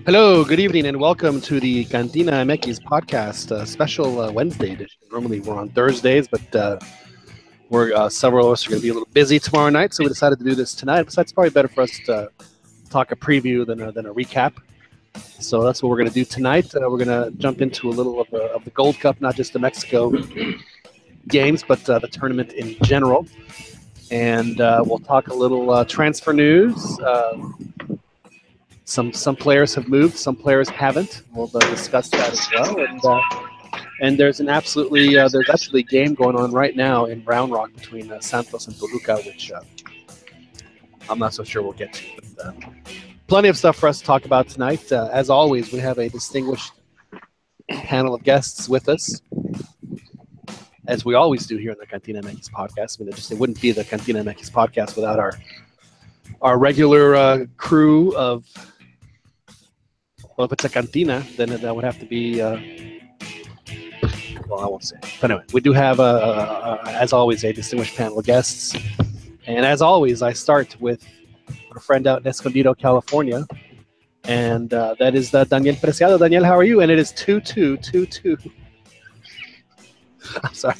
Hello, good evening, and welcome to the CantinaMX podcast, special Wednesday edition. Normally we're on Thursdays, but we're several of us are going to be a little busy tomorrow night, so we decided to do this tonight. Besides, it's probably better for us to talk a preview than a recap. So that's what we're going to do tonight. We're going to jump into a little of the Gold Cup, not just the Mexico games, but the tournament in general. And we'll talk a little transfer news. Some players have moved, some players haven't. We'll discuss that as well. And there's there's actually a game going on right now in Round Rock between Santos and Toluca, which I'm not so sure we'll get to. But, plenty of stuff for us to talk about tonight. As always, we have a distinguished panel of guests with us, as we always do here in the CantinaMX podcast. I mean, it wouldn't be the CantinaMX podcast without our regular crew of. Well, if it's a cantina, then that would have to be. Well, I won't say. But anyway, we do have, as always, a distinguished panel of guests. And as always, I start with our friend out in Escondido, California. And that is Daniel Preciado. Daniel, how are you? And it is 2-2. I'm sorry,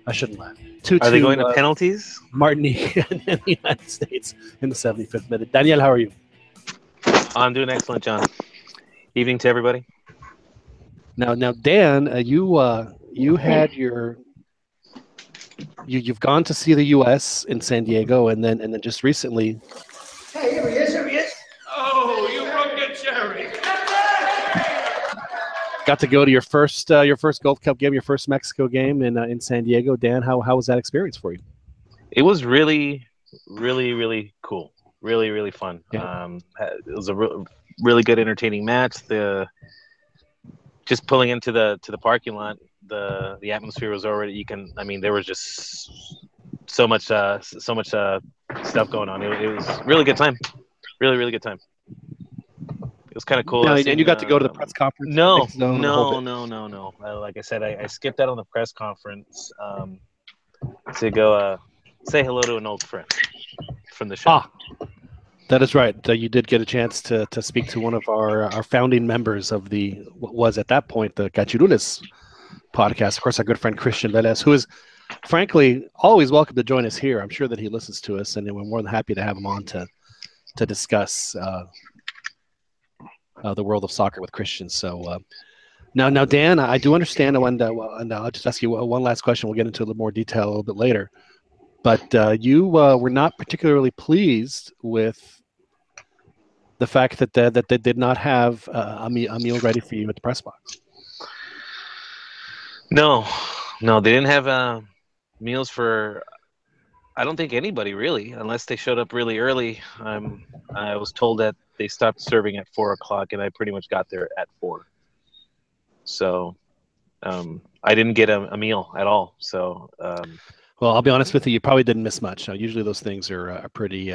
I shouldn't laugh. 2-2. Are they going to penalties? Martinique in the United States in the 75th minute. Daniel, how are you? I'm doing excellent, John. Evening to everybody. Now, Dan, you had you've gone to see the U.S. in San Diego, and then just recently. Hey, here he is. Oh, you broke the cherry. Got to go to your first Gold Cup game, your first Mexico game in San Diego. Dan, how was that experience for you? It was really, really, really cool. Really, really fun. Yeah. It was a really good, entertaining match. Just pulling into the parking lot, the atmosphere was already. There was just so much stuff going on. It was a really good time. Really, really good time. It was kind of cool. No, and you got to go to the press conference? No. Like I said, I skipped out on the press conference to go say hello to an old friend from the show. That is right. You did get a chance to speak to one of our founding members of what was at that point the Cachirules podcast. Of course, our good friend Christian Velez, who is frankly always welcome to join us here. I'm sure that he listens to us, and we're more than happy to have him on to discuss the world of soccer with Christian. So now, Dan, I do understand, and I'll just ask you one last question. We'll get into a little more detail a little bit later. But you were not particularly pleased with the fact that they did not have a meal ready for you at the press box. No, they didn't have meals for. I don't think anybody really, unless they showed up really early. I was told that they stopped serving at 4:00, and I pretty much got there at 4. So I didn't get a meal at all. So. Well, I'll be honest with you. You probably didn't miss much. Usually, those things are pretty,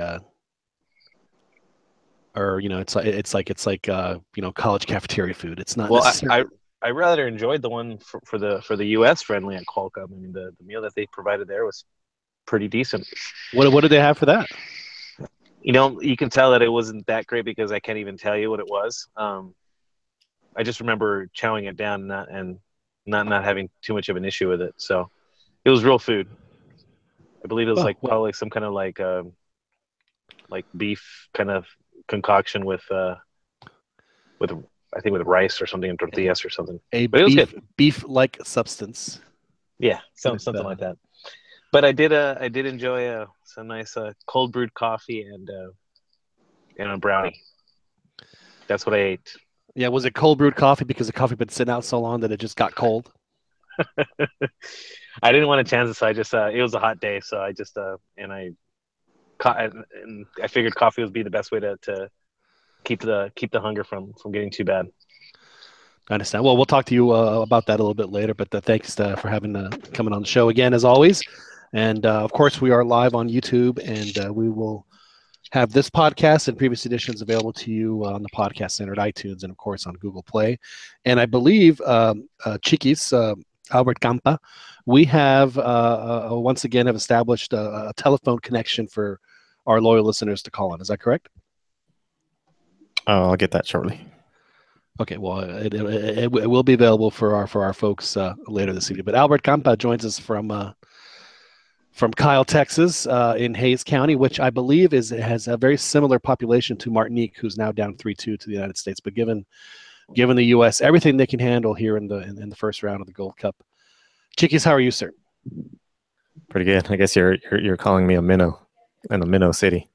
it's like college cafeteria food. It's not. Well, I rather enjoyed the one for the U.S. friendly at Qualcomm. I mean, the meal that they provided there was pretty decent. What did they have for that? You can tell that it wasn't that great because I can't even tell you what it was. I just remember chowing it down and not having too much of an issue with it. So it was real food. I believe it was probably some kind of like beef kind of concoction with rice or something and tortillas or something. But it was good. Beef-like substance. Yeah, something like that. But I did enjoy some nice cold brewed coffee and a brownie. That's what I ate. Yeah, was it cold brewed coffee because the coffee had been sitting out so long that it just got cold? I didn't want to chance it, so I just it was a hot day, so I just and I figured coffee would be the best way to keep the hunger from getting too bad. I understand. Well, we'll talk to you about that a little bit later, but thanks for having coming on the show again, as always. And of course, we are live on YouTube, and we will have this podcast and previous editions available to you on the Podcast Center at iTunes and, of course, on Google Play. And I believe, Chiquis, Albert Campa, we have once again have established a telephone connection for our loyal listeners to call on. Is that correct? Oh, I'll get that shortly. Okay, well, it will be available for our folks later this evening. But Albert Campa joins us from Kyle, Texas, in Hayes County, which I believe has a very similar population to Martinique, who's now down 3-2 to the United States. But given the U.S. everything they can handle here in the first round of the Gold Cup, Chiquis, how are you, sir? Pretty good. I guess you're calling me a minnow in a minnow city.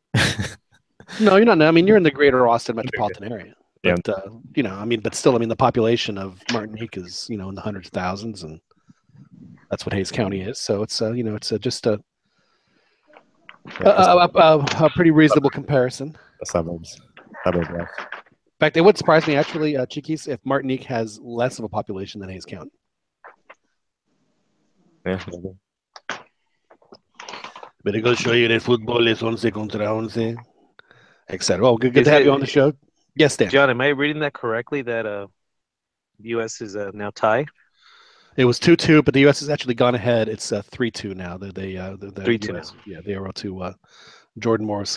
No, you're not. I mean, you're in the greater Austin metropolitan area. Yeah. But but still, the population of Martinique is in the hundreds of thousands, and that's what Hayes County is. So it's just a pretty reasonable comparison. The suburbs. Suburb life. In fact, it would surprise me actually, Chiquis, if Martinique has less of a population than Hayes County. Yeah. Maybe. Better go show you that football is 11 contra 11, etc. Well, good to have you on the show. Yes, Dan. John, am I reading that correctly? That the U.S. is now tie. It was 2-2, but the U.S. has actually gone ahead. It's 3-2 now. The 3-2 US, yeah, they are to Jordan Morris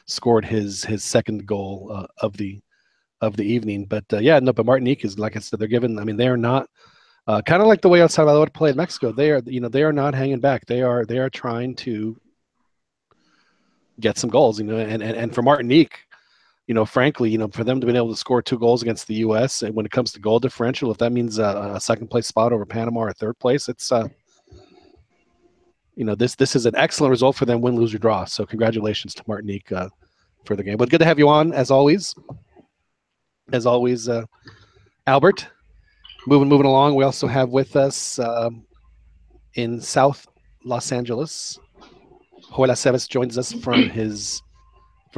scored his second goal of the evening. But but Martinique is, like I said, they're given. I mean, they are not kind of like the way El Salvador played Mexico. They are not hanging back. They are trying to get some goals. And for Martinique, frankly, for them to be able to score 2 goals against the U.S. and when it comes to goal differential, if that means a second place spot over Panama or a third place, it's this is an excellent result for them, win, lose, or draw. So congratulations to Martinique for the game. But good to have you on as always. Albert. Moving along, we also have with us in South Los Angeles, Joel Aceves joins us from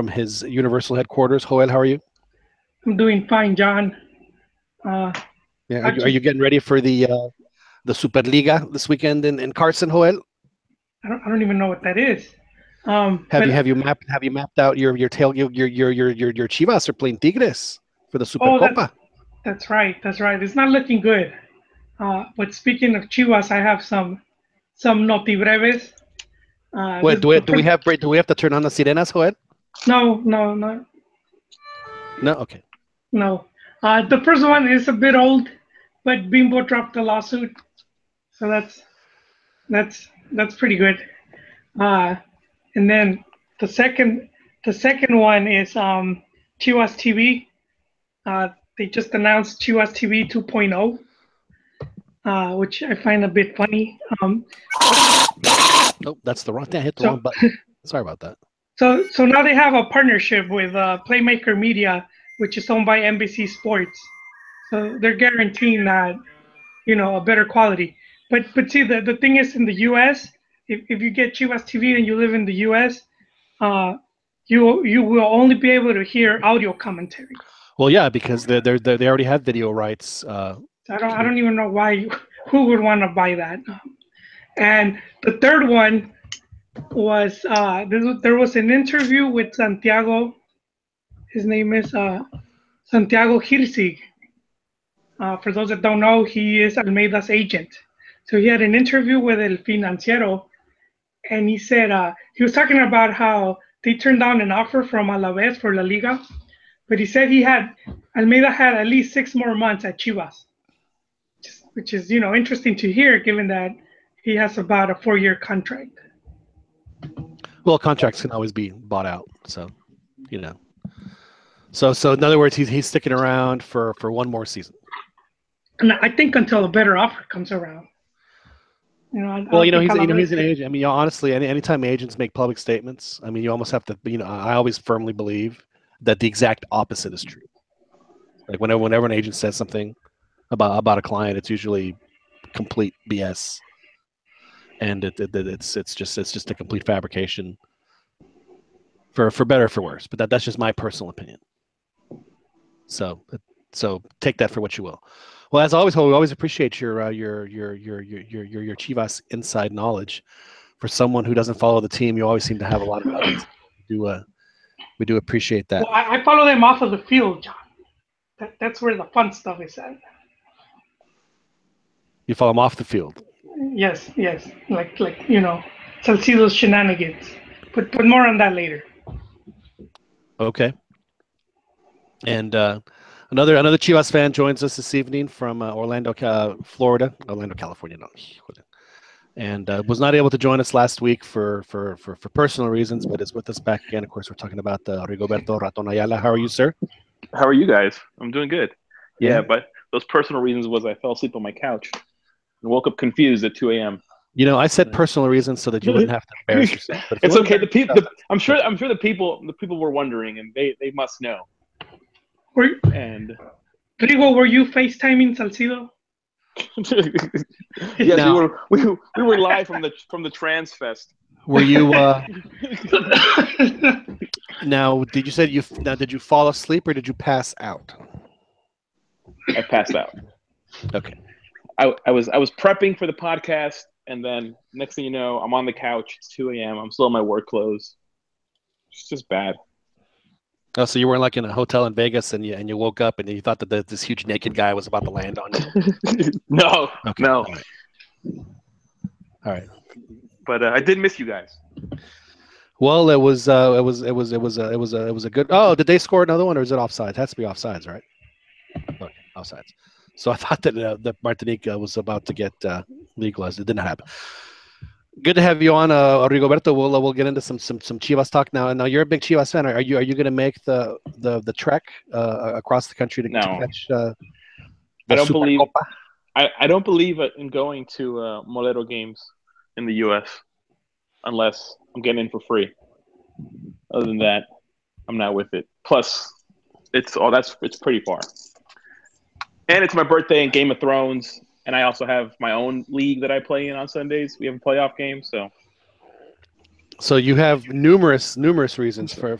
his Universal headquarters. Joel, how are you? I'm doing fine, John. Are you getting ready for the Superliga this weekend in Carson, Joel? I don't even know what that is. Have you mapped out your Chivas are playing Tigres for the Supercopa? That's right. It's not looking good. But speaking of Chivas, I have some noti breves. Wait, do we have to turn on the sirenas, Joel? No. No, okay. No. The first one is a bit old, but Bimbo dropped a lawsuit, so that's pretty good. And then the second one is Chivas TV. They just announced Chivas TV 2.0, which I find a bit funny. Oh, that's the wrong thing. I hit the wrong button. Sorry about that. So now they have a partnership with Playmaker Media, which is owned by NBC Sports. So they're guaranteeing that, a better quality. But see, the thing is, in the U.S., if you get Chivas TV and you live in the U.S., you will only be able to hear audio commentary. Well, yeah, because they already have video rights. I don't even know who would want to buy that. And the third one was there was an interview with Santiago. His name is Santiago Hirsig. For those that don't know, he is Almeida's agent. So he had an interview with El Financiero, and he said he was talking about how they turned down an offer from Alaves for La Liga, but he said Almeida had at least 6 more months at Chivas, which is interesting to hear, given that he has about a 4-year contract. Well, contracts can always be bought out, so So in other words, he's sticking around for 1 more season. And I think until a better offer comes around. He's an agent. I mean, honestly, anytime agents make public statements, I mean, you almost have to. I always firmly believe that the exact opposite is true. Like whenever an agent says something about a client, it's usually complete BS, and it's just a complete fabrication. For better or for worse, but that's just my personal opinion. So take that for what you will. Well, as always, we always appreciate your Chivas inside knowledge. For someone who doesn't follow the team, you always seem to have a lot of knowledge. We do appreciate that. Well, I follow them off of the field, John. That's where the fun stuff is at. You follow them off the field. Yes, like Salcido's shenanigans. But more on that later. Okay. And another Chivas fan joins us this evening from Orlando, Florida. Orlando, California, no. And was not able to join us last week for personal reasons, but is with us back again. Of course, we're talking about Rigoberto Raton Ayala. How are you, sir? How are you guys? I'm doing good. Yeah. Yeah, but those personal reasons was I fell asleep on my couch and woke up confused at 2 a.m. You know, I said personal reasons so that you wouldn't have to embarrass yourself. But it's okay. I'm sure the people were wondering, and they must know. And Rigo, were you FaceTiming Salcido? Yes, now, we were live from the Trans Fest. Were you? Now, did you fall asleep or did you pass out? I passed out. Okay. I was prepping for the podcast, and then next thing you know, I'm on the couch. It's 2 a.m. I'm still in my work clothes. It's just bad. Oh, so you weren't like in a hotel in Vegas, and you woke up and you thought that this huge naked guy was about to land on you? No, okay. No. All right. But I did miss you guys. Well, it was a good. Oh, did they score another one, or is it offsides? It has to be offsides, right? Okay, offsides. So I thought that Martinique was about to get legalized. It didn't happen. Good to have you on, Rigoberto. We'll get into some Chivas talk now. And now you're a big Chivas fan. Are you going to make the trek across the country to catch? I don't believe. I don't believe in going to Molero games in the U.S. unless I'm getting in for free. Other than that, I'm not with it. Plus, it's pretty far. And it's my birthday in Game of Thrones, and I also have my own league that I play in on Sundays. We have a playoff game, so you have numerous reasons for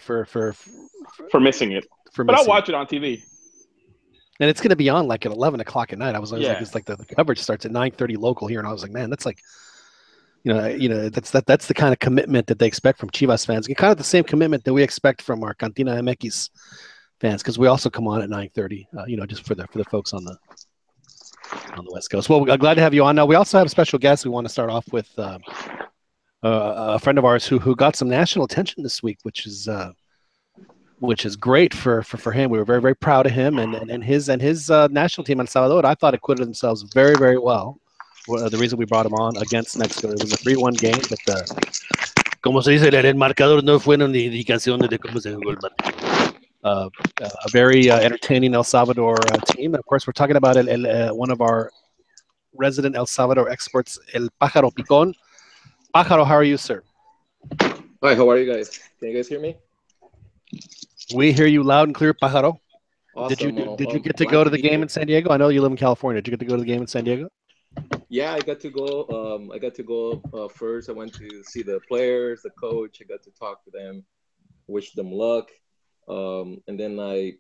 missing it. But I'll watch it on TV. And it's going to be on like at 11 o'clock at night. I was like, it's like the coverage starts at 9:30 local here, and I was like, man, that's like, that's the kind of commitment that they expect from Chivas fans. Kind of the same commitment that we expect from our CantinaMX fans, because we also come on at 9:30. Just for the folks on the West Coast. Well, I'm glad to have you on. Now we also have a special guest. We want to start off with a friend of ours who got some national attention this week, which is great for him. We were very, very proud of him and his national team El Salvador. I thought acquitted themselves very, very well. The reason we brought him on against Mexico, it was a 3-1 game, but como se dice, el marcador no fue una indicación de cómo se jugó el partido. A very entertaining El Salvador team. And of course, we're talking about one of our resident El Salvador experts, El Pájaro Picón. Pájaro, how are you, sir? Hi, how are you guys? Can you guys hear me? We hear you loud and clear, Pájaro. Awesome. Did you get to go to the game in San Diego? I know you live in California. Did you get to go to the game in San Diego? Yeah, I got to go. First, I went to see the players, the coach. I got to talk to them, wish them luck. And then I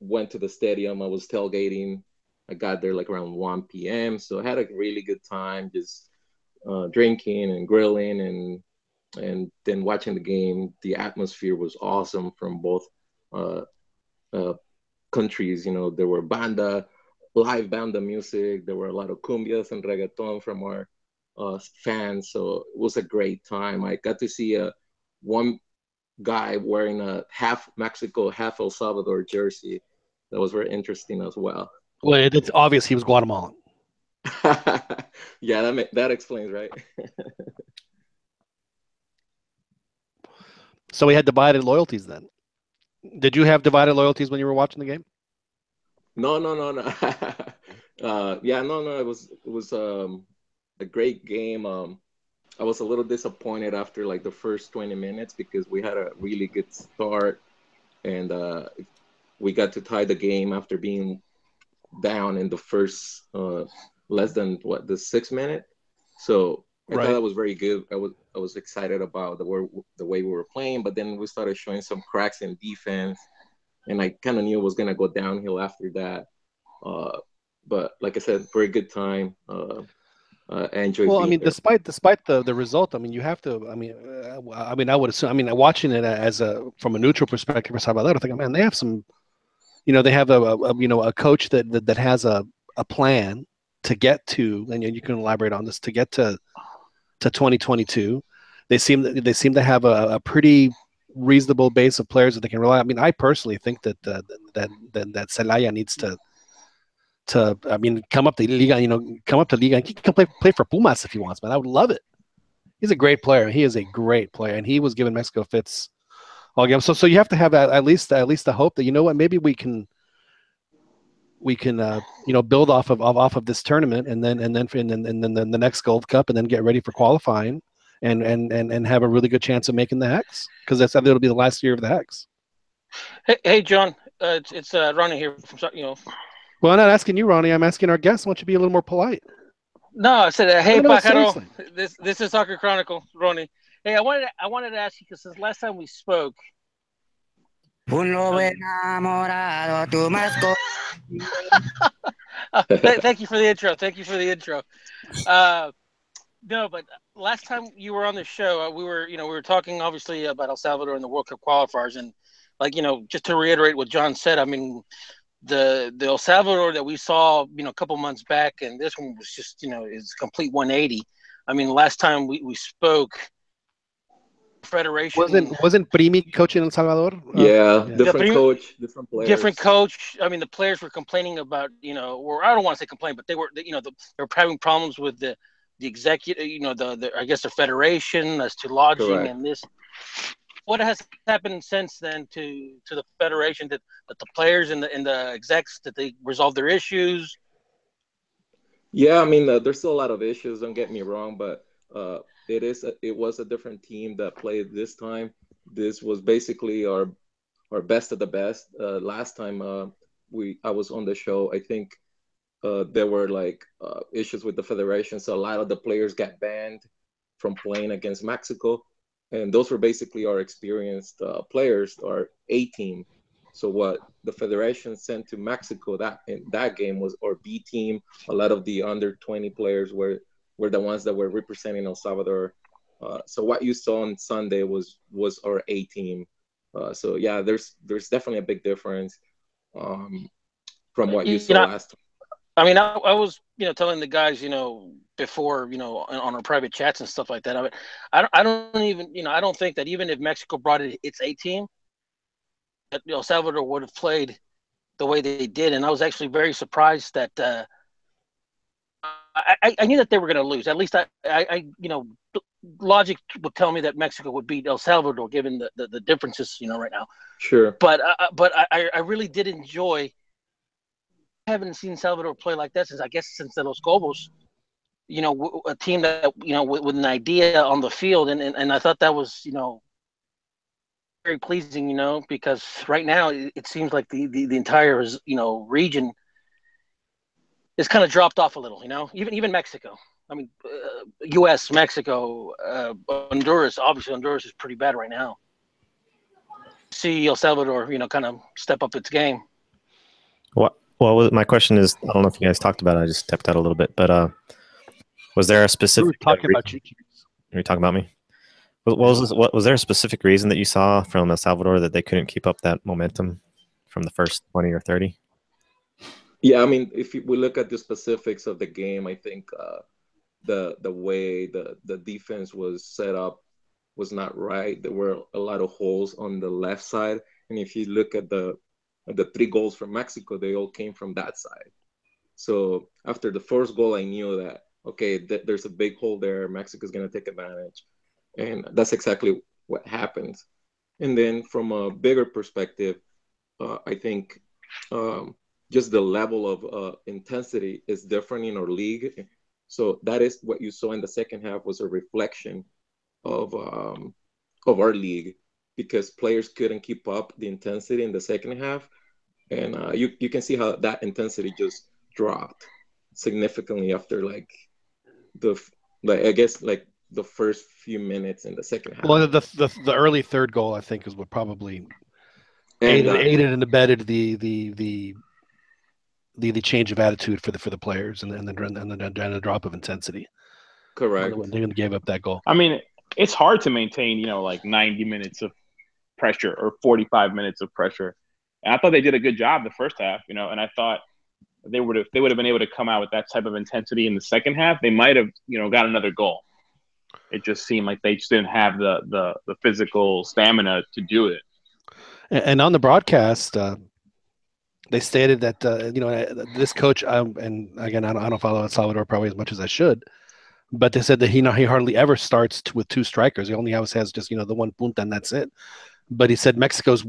went to the stadium. I was tailgating. I got there like around 1 p.m. So I had a really good time, just drinking and grilling and then watching the game. The atmosphere was awesome from both countries. There were live banda music. There were a lot of cumbias and reggaeton from our fans. So it was a great time. I got to see one guy wearing a half Mexico, half El Salvador jersey. That was very interesting as well. Well, it's obvious he was Guatemalan. Yeah, that explains, right? So we had divided loyalties then. Did you have divided loyalties when you were watching the game? No. It was a great game. I was a little disappointed after like the first 20 minutes because we had a really good start, and we got to tie the game after being down in the first less than the 6th minute. So I thought that was very good. I was excited about the way we were playing, but then we started showing some cracks in defense, and I kind of knew it was gonna go downhill after that. But like I said, very good time. I enjoyed. Well, I mean, despite the result, I mean, you have to. I mean, I would assume. I mean, watching it from a neutral perspective for Salvador, I think, man, they have some. They have a coach that has a plan to get to, and you can elaborate on this, to get to 2022. They seem to have a pretty reasonable base of players that they can rely on. I mean, I personally think that that Celaya needs to I mean, come up to Liga, come up to Liga. He can play for Pumas if he wants, man. I would love it. He's a great player. He is a great player, and he was giving Mexico fits all game. So you have to have at least the hope that, you know what, maybe we can build off of this tournament, and then the next Gold Cup, and then get ready for qualifying, and have a really good chance of making the Hex, because it'll be the last year of the Hex. Hey, John, it's Ronnie here from Well, I'm not asking you, Ronnie. I'm asking our guests. Why don't you be a little more polite? No, I said, hey, no, Pájaro. seriously. This is Soccer Chronicle, Ronnie. Hey, I wanted to ask you, because since last time we spoke. Thank you for the intro. No, but last time you were on the show, we were talking obviously about El Salvador and the World Cup qualifiers, and just to reiterate what John said, I mean, the El Salvador that we saw, a couple months back, and this one was just, is complete 180. I mean, last time we spoke, Federation wasn't Primi coaching El Salvador? Different coach, different players. Different coach. I mean, the players were complaining about, or I don't want to say complain, but they were, they were having problems with the executive, I guess the federation as to lodging. Correct. And this. What has happened since then to the federation, that the players and the execs, that they resolve their issues? Yeah, I mean, there's still a lot of issues. Don't get me wrong, but it was a different team that played this time. This was basically our best of the best. Last time I was on the show, I think there were issues with the federation, so a lot of the players got banned from playing against Mexico. And those were basically our experienced players, our A team. So what the federation sent to Mexico in that game was our B team. A lot of the under 20 players were the ones that were representing El Salvador. So what you saw on Sunday was our A team. So yeah, there's definitely a big difference from what you saw last time. I mean, I was, telling the guys, before, on our private chats and stuff like that. I don't even, I don't think that even if Mexico brought its A team, that El Salvador would have played the way they did. And I was actually very surprised that I knew that they were going to lose. At least I logic would tell me that Mexico would beat El Salvador, given the differences, right now. Sure. But I really did enjoy. I haven't seen Salvador play like that since the Los Cobos, a team that, with an idea on the field. And I thought that was, very pleasing, because right now it seems like the entire, region is kind of dropped off a little, even Mexico. I mean, U.S., Mexico, Honduras. Obviously, Honduras is pretty bad right now. See El Salvador, kind of step up its game. What? Well, my question is, I don't know if you guys talked about it. I just stepped out a little bit, but was there a specific? We were talking about you. Are you talking about me? Was there a specific reason that you saw from El Salvador that they couldn't keep up that momentum from the first 20 or 30? Yeah, I mean, if we look at the specifics of the game, I think the way the defense was set up was not right. There were a lot of holes on the left side, and if you look at the 3 goals from Mexico, they all came from that side. So after the first goal, I knew that, okay, there's a big hole there. Mexico's going to take advantage. And that's exactly what happened. And then from a bigger perspective, I think just the level of intensity is different in our league. So that is what you saw in the second half, was a reflection of our league, because players couldn't keep up the intensity in the second half. And you can see how that intensity just dropped significantly after the first few minutes in the second half. Well, the early third goal, I think, is what probably aided and abetted the change of attitude for the players and the drop of intensity. Correct. When they gave up that goal. I mean, it's hard to maintain, 90 minutes of pressure or 45 minutes of pressure. And I thought they did a good job the first half, and I thought they would have been able to come out with that type of intensity in the second half. They might have, got another goal. It just seemed like they just didn't have the physical stamina to do it. And on the broadcast, they stated that this coach, and again, I don't follow El Salvador probably as much as I should, but they said that he hardly ever starts with two strikers. He only always has just the one punta, and that's it. But he said Mexico's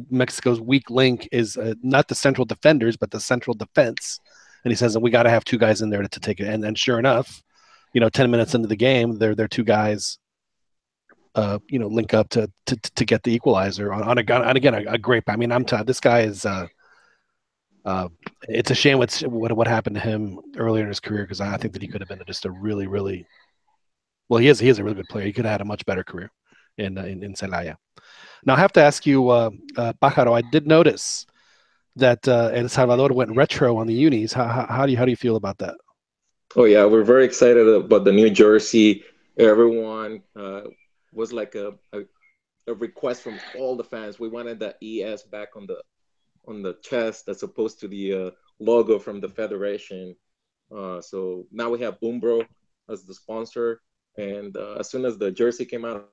weak link is not the central defenders, but the central defense. And he says that we got to have two guys in there to take it. And sure enough, 10 minutes into the game, they're two guys, link up to get the equalizer on a great. I mean, this guy is. It's a shame what happened to him earlier in his career, because I think that he could have been just a really, really. Well, he is a really good player. He could have had a much better career in Celaya. Now, I have to ask you, Pájaro, I did notice that El Salvador went retro on the unis. How do you feel about that? Oh yeah, we're very excited about the new jersey. Everyone was like a request from all the fans. We wanted that ES back on the chest as opposed to the logo from the federation. So now we have Umbro as the sponsor, and as soon as the jersey came out,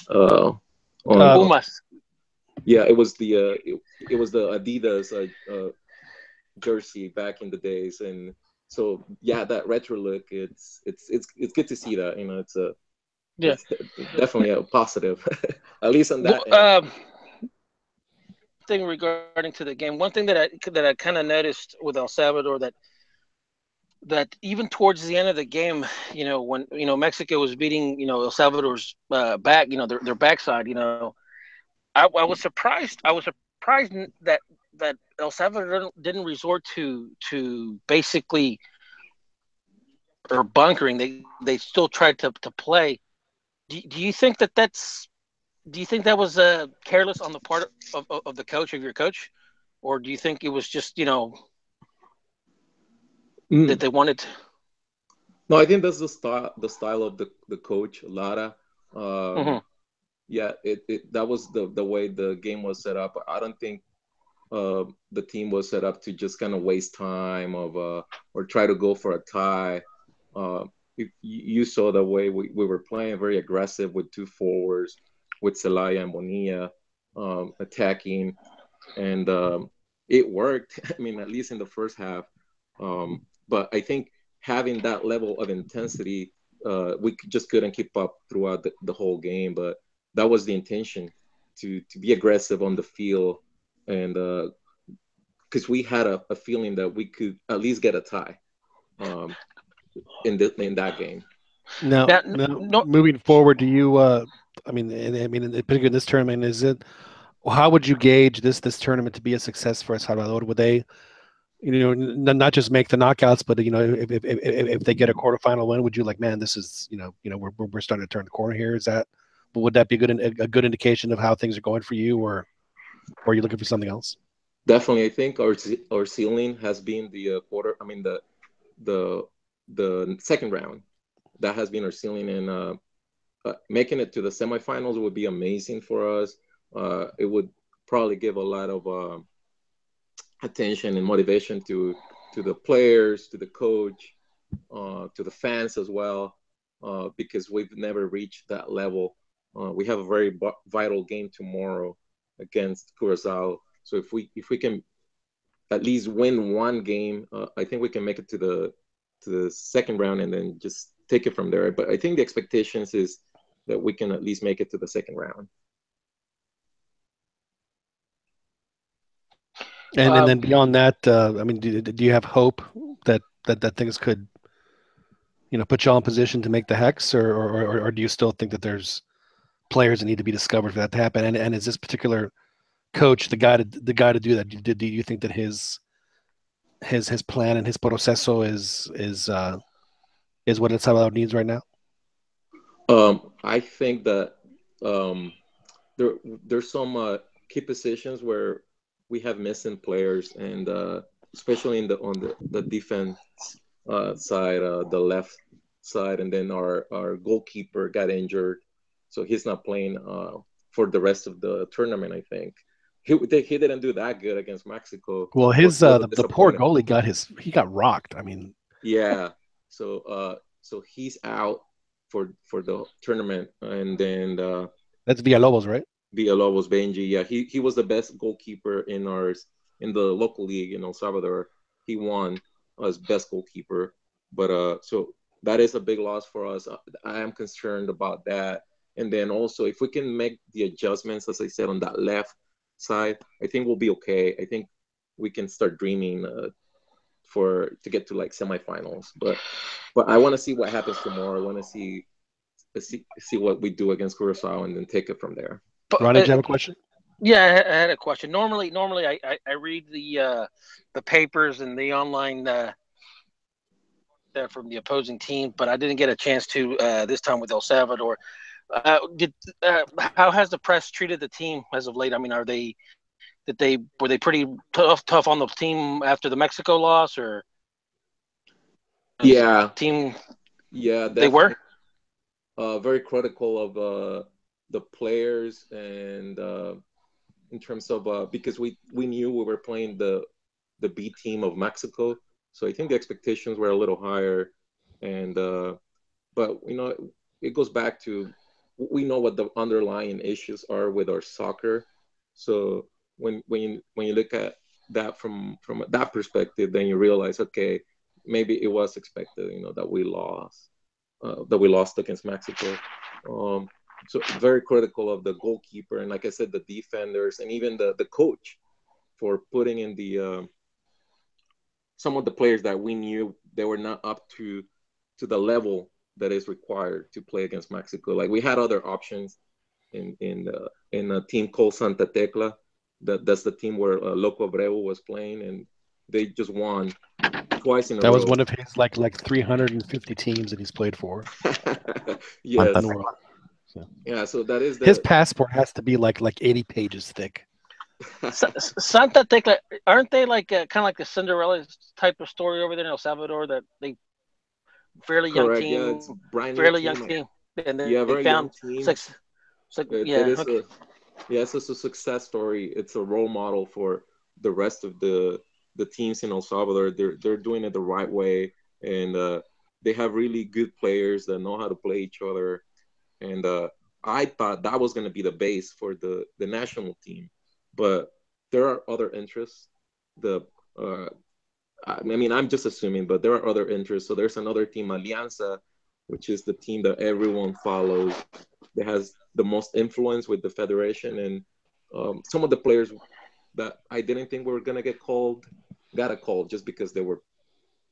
Pumas. Yeah, it was the Adidas jersey back in the days, and so yeah, that retro look, it's good to see that. It's definitely a positive, at least on that. Thing regarding to the game, one thing that I kind of noticed with El Salvador, that even towards the end of the game, when Mexico was beating El Salvador's back, their backside, I was surprised. I was surprised that El Salvador didn't resort to basically or bunkering. They still tried to play. Do you think that's? Do you think that was careless on the part of the coach, of your coach, or do you think it was just that they wanted to? No, I think that's the style of the coach Lara. Yeah, that was the way the game was set up. I don't think the team was set up to just kind of waste time or try to go for a tie. If you saw the way we were playing, very aggressive with two forwards, with Celaya and Bonilla attacking, and it worked. I mean, at least in the first half. But I think having that level of intensity, we just couldn't keep up throughout the whole game. But that was the intention, to be aggressive on the field, and because we had a feeling that we could at least get a tie in that game. Now, moving forward, do you? I mean, particularly in this tournament, how would you gauge this tournament to be a success for El Salvador? Would they, not just make the knockouts, but if they get a quarterfinal win, would you like, man, this is we're starting to turn the corner here? Would that be a good indication of how things are going for you, or are you looking for something else? Definitely, I think our ceiling has been the quarter. I mean the second round. That has been our ceiling, and making it to the semifinals would be amazing for us. It would probably give a lot of attention and motivation to the players, to the coach, to the fans as well, because we've never reached that level. We have a very vital game tomorrow against Curacao. So if we can at least win one game, I think we can make it to the second round and then just take it from there. But I think the expectations is that we can at least make it to the second round. And then beyond that, I mean, do you have hope that things could, put you all in position to make the hex, or do you still think that there's players that need to be discovered for that to happen? And is this particular coach the guy to do that? Do you think that his plan and his proceso is what El Salvador needs right now? I think that there's some key positions where we have missing players, and especially on the defense side, the left side, and then our goalkeeper got injured. so he's not playing for the rest of the tournament. I think he didn't do that good against Mexico. Well, his Was the poor goalie got rocked. I mean, yeah. So he's out for the tournament, and then that's Villalobos, right? Villalobos Benji. Yeah, he was the best goalkeeper in the local league in El Salvador. He won as best goalkeeper, but so that is a big loss for us. I am concerned about that. And then also, if we can make the adjustments, as I said, on that left side, I think we'll be okay. I think we can start dreaming to get to like semifinals. But I want to see what happens tomorrow. I want to see what we do against Curacao and then take it from there. Ron, did you have a question? Yeah, I had a question. Normally, I read the papers and the online from the opposing team, but I didn't get a chance to this time with El Salvador. How has the press treated the team as of late? I mean, were they pretty tough on the team after the Mexico loss, or yeah, team? Yeah, they were very critical of the players, and in terms of because we knew we were playing the B team of Mexico, so I think the expectations were a little higher, and but it goes back to we know what the underlying issues are with our soccer. So when you look at that from that perspective, then you realize, okay, maybe it was expected, that we lost against Mexico. So very critical of the goalkeeper, and like I said, the defenders, and even the coach for putting in the some of the players that we knew they were not up to the level that is required to play against Mexico. Like we had other options in a team called Santa Tecla. That's the team where Loco Abreu was playing, and they just won twice in a row. That was one of his like 350 teams that he's played for. Yes. Yeah, so that is his passport has to be like 80 pages thick. Santa Tecla, aren't they like kind of like the Cinderella type of story over there in El Salvador, that they fairly young Correct. team, Yeah, it's brand new fairly team. young team, and then very they found young team. okay. It's a success story. It's a role model for the rest of the teams in El Salvador. They're doing it the right way, and they have really good players that know how to play each other. And I thought that was going to be the base for the national team, but there are other interests. I mean, I'm just assuming, but there are other interests. So there's another team, Alianza, which is the team that everyone follows, that has the most influence with the federation. And some of the players that I didn't think were going to get called, got a call just because they were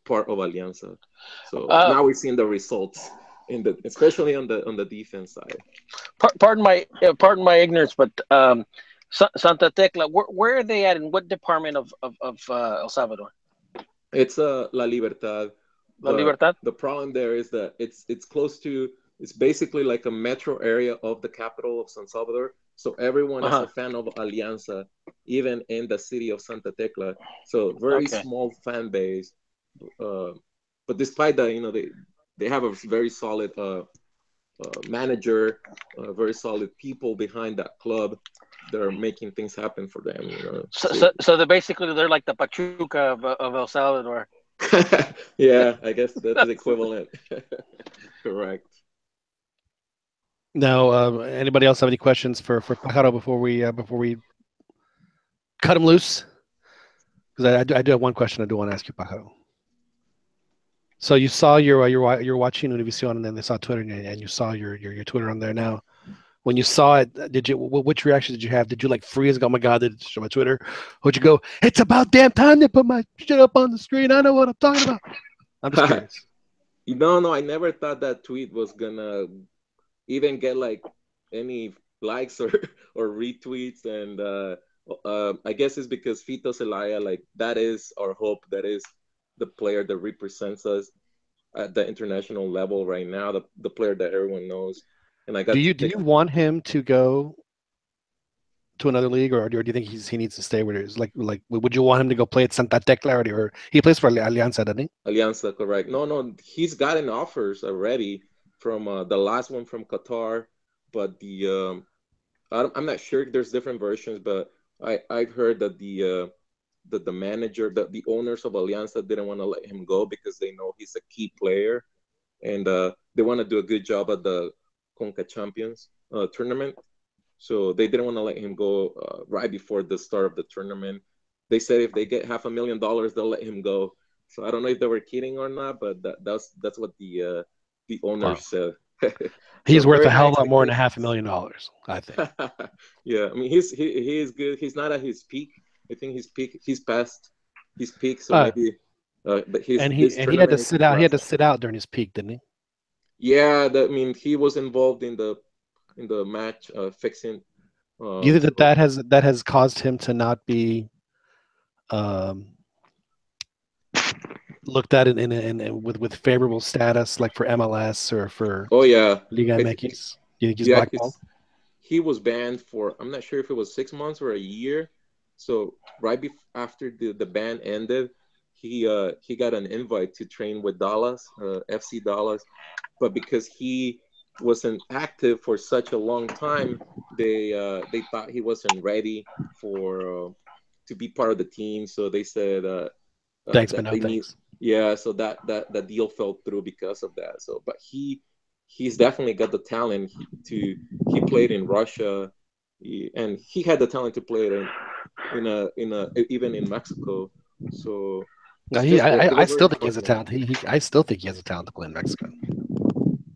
part of Alianza. So now we're seeing the results, especially on the defense side. Pardon my ignorance, but Santa Tecla, where are they at, in what department of El Salvador? It's La Libertad. La Libertad? The problem there is that it's close to, it's basically like a metro area of the capital of San Salvador. So everyone is a fan of Alianza, even in the city of Santa Tecla. So very small fan base. But despite that, they have a very solid manager, very solid people behind that club that are making things happen for them. So they're like the Pachuca of El Salvador. Yeah, I guess that's the equivalent. Correct. Now, anybody else have any questions for Pajaro before we cut him loose? Because I do have one question I do want to ask you, Pajaro. So you saw you're watching Univision, and then they saw Twitter, and you saw your Twitter on there now. When you saw it, which reaction did you have? Did you like freeze? Oh my God, did it show my Twitter? Or would you go, it's about damn time they put my shit up on the screen. I know what I'm talking about. I'm just curious. No, I never thought that tweet was gonna even get like any likes or retweets, and I guess it's because Fito Celaya, like that is our hope. That is the player that represents us at the international level right now. The player that everyone knows. And I got. Do you want him to go to another league, or do you think he needs to stay where it is? Like, would you want him to go play at Santa Tecla, or he plays for Alianza, doesn't he? Alianza, correct. No, he's gotten offers already from the last one from Qatar, but I'm not sure if there's different versions, but I've heard that the manager, the owners of Alianza didn't want to let him go because they know he's a key player, and they want to do a good job at the Conca Champions tournament. So they didn't want to let him go right before the start of the tournament. They said if they get $500,000, they'll let him go. So I don't know if they were kidding or not, but that's what the owners said. He's So worth very a hell high of a lot more than expectations. $500,000, I think. Yeah, I mean he is good. He's not at his peak. I think he's past his peak. So maybe, but this he had to tournament is sit his out. He had last to one. sit out during his peak, didn't he? Yeah, I mean he was involved in the match fixing. Do you think So that has caused him to not be looked at with favorable status, like for MLS or for oh yeah, Liga I think MX? Do you think he's yeah, blackballed? he was banned for, I'm not sure if it was 6 months or a year. So right after the ban ended, he got an invite to train with Dallas, FC Dallas, but because he wasn't active for such a long time, they thought he wasn't ready for to be part of the team. So they said Thanks, but that no they need, thanks. yeah. So that deal fell through because of that. So, but he's definitely got the talent. He played in Russia, and he had the talent to play in even in Mexico. So No, it's just it I was very still think he has a unfortunate. talent. I still think he has a talent to play in Mexico.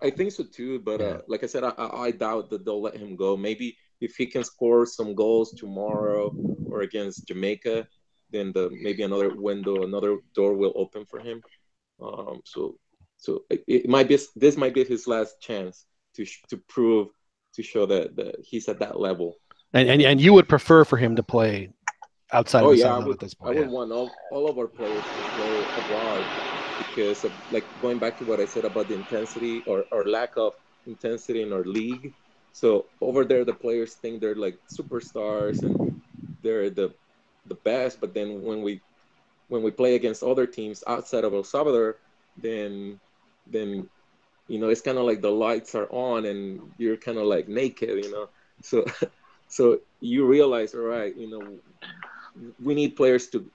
I think so too, but Yeah. like I said, I doubt that they'll let him go. Maybe if he can score some goals tomorrow or against Jamaica, then maybe another door will open for him. So it might be, this might be his last chance to prove, to show that he's at that level. And you would prefer for him to play outside of Oh El yeah, Salvador at this I point, would yeah. want all of our players to play abroad because of, like, going back to what I said about the intensity or lack of intensity in our league. So over there, the players think they're like superstars and they're the best, but then when we play against other teams outside of El Salvador, then it's kind of like the lights are on and you're kind of like naked. So so you realize, all right, we need players to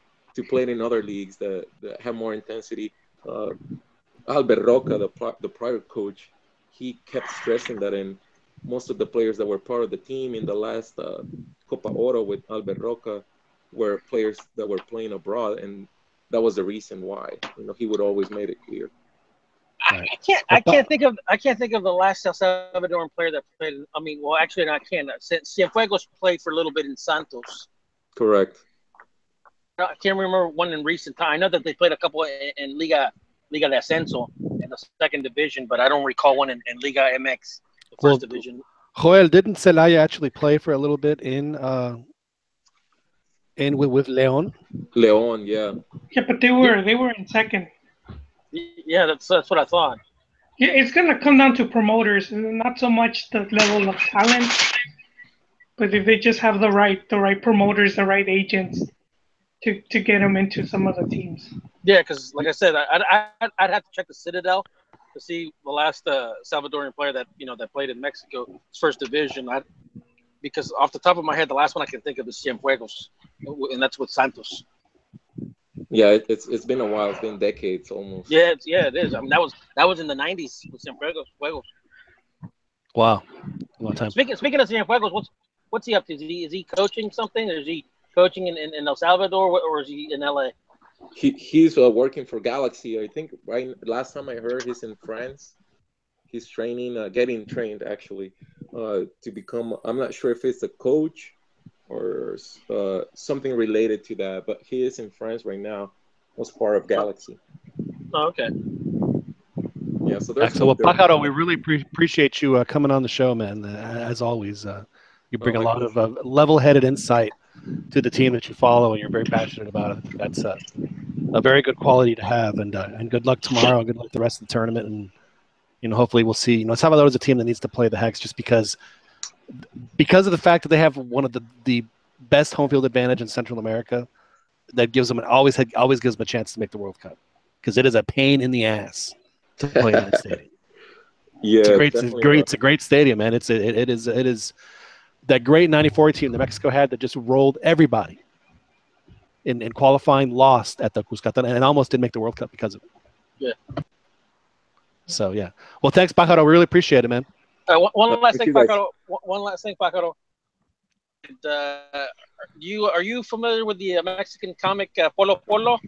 play in other leagues that have more intensity. Albert Roca, the prior coach, he kept stressing that, and most of the players that were part of the team in the last Copa Oro with Albert Roca were players that were playing abroad, and that was the reason why. He would always make it clear. Right. I can't think of the last El Salvadoran player that played. I mean, well, actually, I can't. Cienfuegos played for a little bit in Santos. Correct. I can't remember one in recent time. I know that they played a couple in Liga de Ascenso in the second division, but I don't recall one in Liga MX, the first division. Joel, didn't Celaya actually play for a little bit in with Leon? Leon, yeah. Yeah, but they were in second. Yeah, that's what I thought. Yeah, it's gonna come down to promoters, and not so much the level of talent, but if they just have the right promoters, the right agents to get them into some of the teams. Yeah, because like I said, I'd have to check the Citadel to see the last Salvadorian player that played in Mexico's first division. Because off the top of my head, the last one I can think of is Cienfuegos, and that's with Santos. Yeah, it's been a while. It's been decades almost. Yeah, it is. I mean, that was in the '90s with Cienfuegos. Wow, a long time. Speaking of Cienfuegos, what's he up to? Is he coaching something, or is he coaching in El Salvador, or is he in LA? He's working for Galaxy. I think last time I heard, he's in France. He's training, getting trained actually, to become. I'm not sure if it's a coach or something related to that, but he is in France right now. Was part of Galaxy. Oh, okay. Yeah, so there's. Excellent. Well, Pajaro, we really appreciate you coming on the show, man. As always, you bring a lot of level-headed insight to the team that you follow, and you're very passionate about it. That's a very good quality to have, and good luck tomorrow, and good luck the rest of the tournament, and hopefully we'll see. Salvador is a team that needs to play the Hex just because of the fact that they have one of the best home field advantage in Central America. That gives them always gives them a chance to make the World Cup, because it is a pain in the ass to play in that stadium. Yeah, It's a great stadium, man. It is that great '94 team that Mexico had that just rolled everybody in qualifying, lost at the Cuscatlan, and almost didn't make the World Cup because of it. Yeah. So yeah. Well, thanks, Pájaro. We really appreciate it, man. One last thing, you guys. Pájaro. One last thing, Pájaro. Are you familiar with the Mexican comic Polo Polo?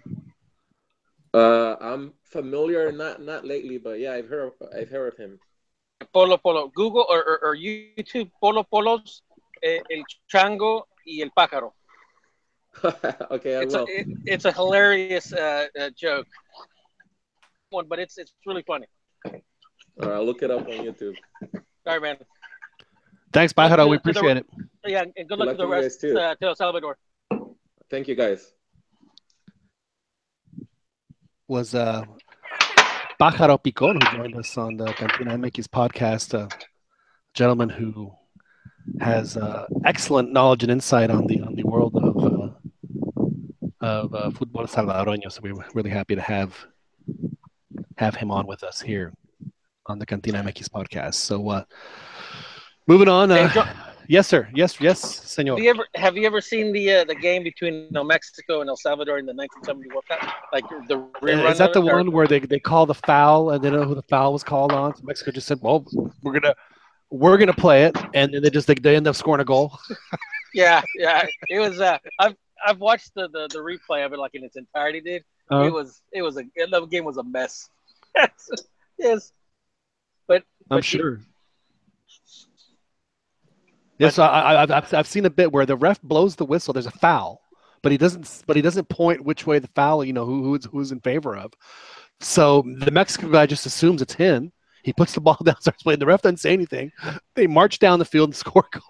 I'm familiar, not lately, but yeah, I've heard of him. Polo Polo. Google or YouTube Polo Polos, El Chango y El Pájaro. Okay, I will. It's a hilarious joke. But it's really funny. All right, I'll look it up on YouTube. All right, man. Thanks, Pájaro. We appreciate it. Yeah, and good luck to the rest to El Salvador. Thank you, guys. Was Pájaro Picon, who joined us on the CantinaMX podcast, a gentleman who has excellent knowledge and insight on the world of football salvadoreño. So we're really happy to have him on with us here on the CantinaMX podcast. So moving on. Yes, sir. Yes, señor. Have you ever seen the game between Mexico and El Salvador in the 1970 World Cup? Like the rerun? Is that the one where they call the foul and they don't know who the foul was called on? So Mexico just said, "Well, we're gonna play it," and then they end up scoring a goal. Yeah. It was. I've watched the replay of it like in its entirety, dude. The game was a mess. Yes, but I'm sure. Yes, I've seen a bit where the ref blows the whistle. There's a foul, but he doesn't point which way the foul. Who's in favor of. So the Mexican guy just assumes it's him. He puts the ball down, starts playing. The ref doesn't say anything. They march down the field and score a goal.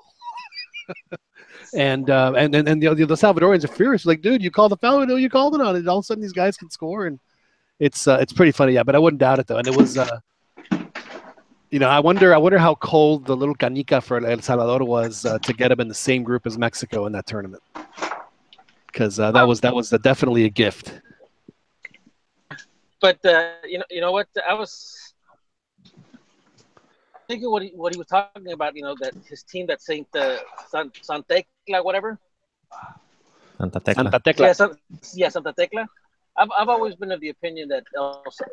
and the Salvadorians are furious. Like, dude, you called the foul. No, you called it on it. All of a sudden, these guys can score, and it's pretty funny. Yeah, but I wouldn't doubt it though. And it was. I wonder how cold the little canica for El Salvador was to get them in the same group as Mexico in that tournament, because that was definitely a gift. But you know what? I was thinking what he was talking about. That his team that Saint Santa Tecla, whatever. Santa Tecla. Santa Tecla. I've always been of the opinion that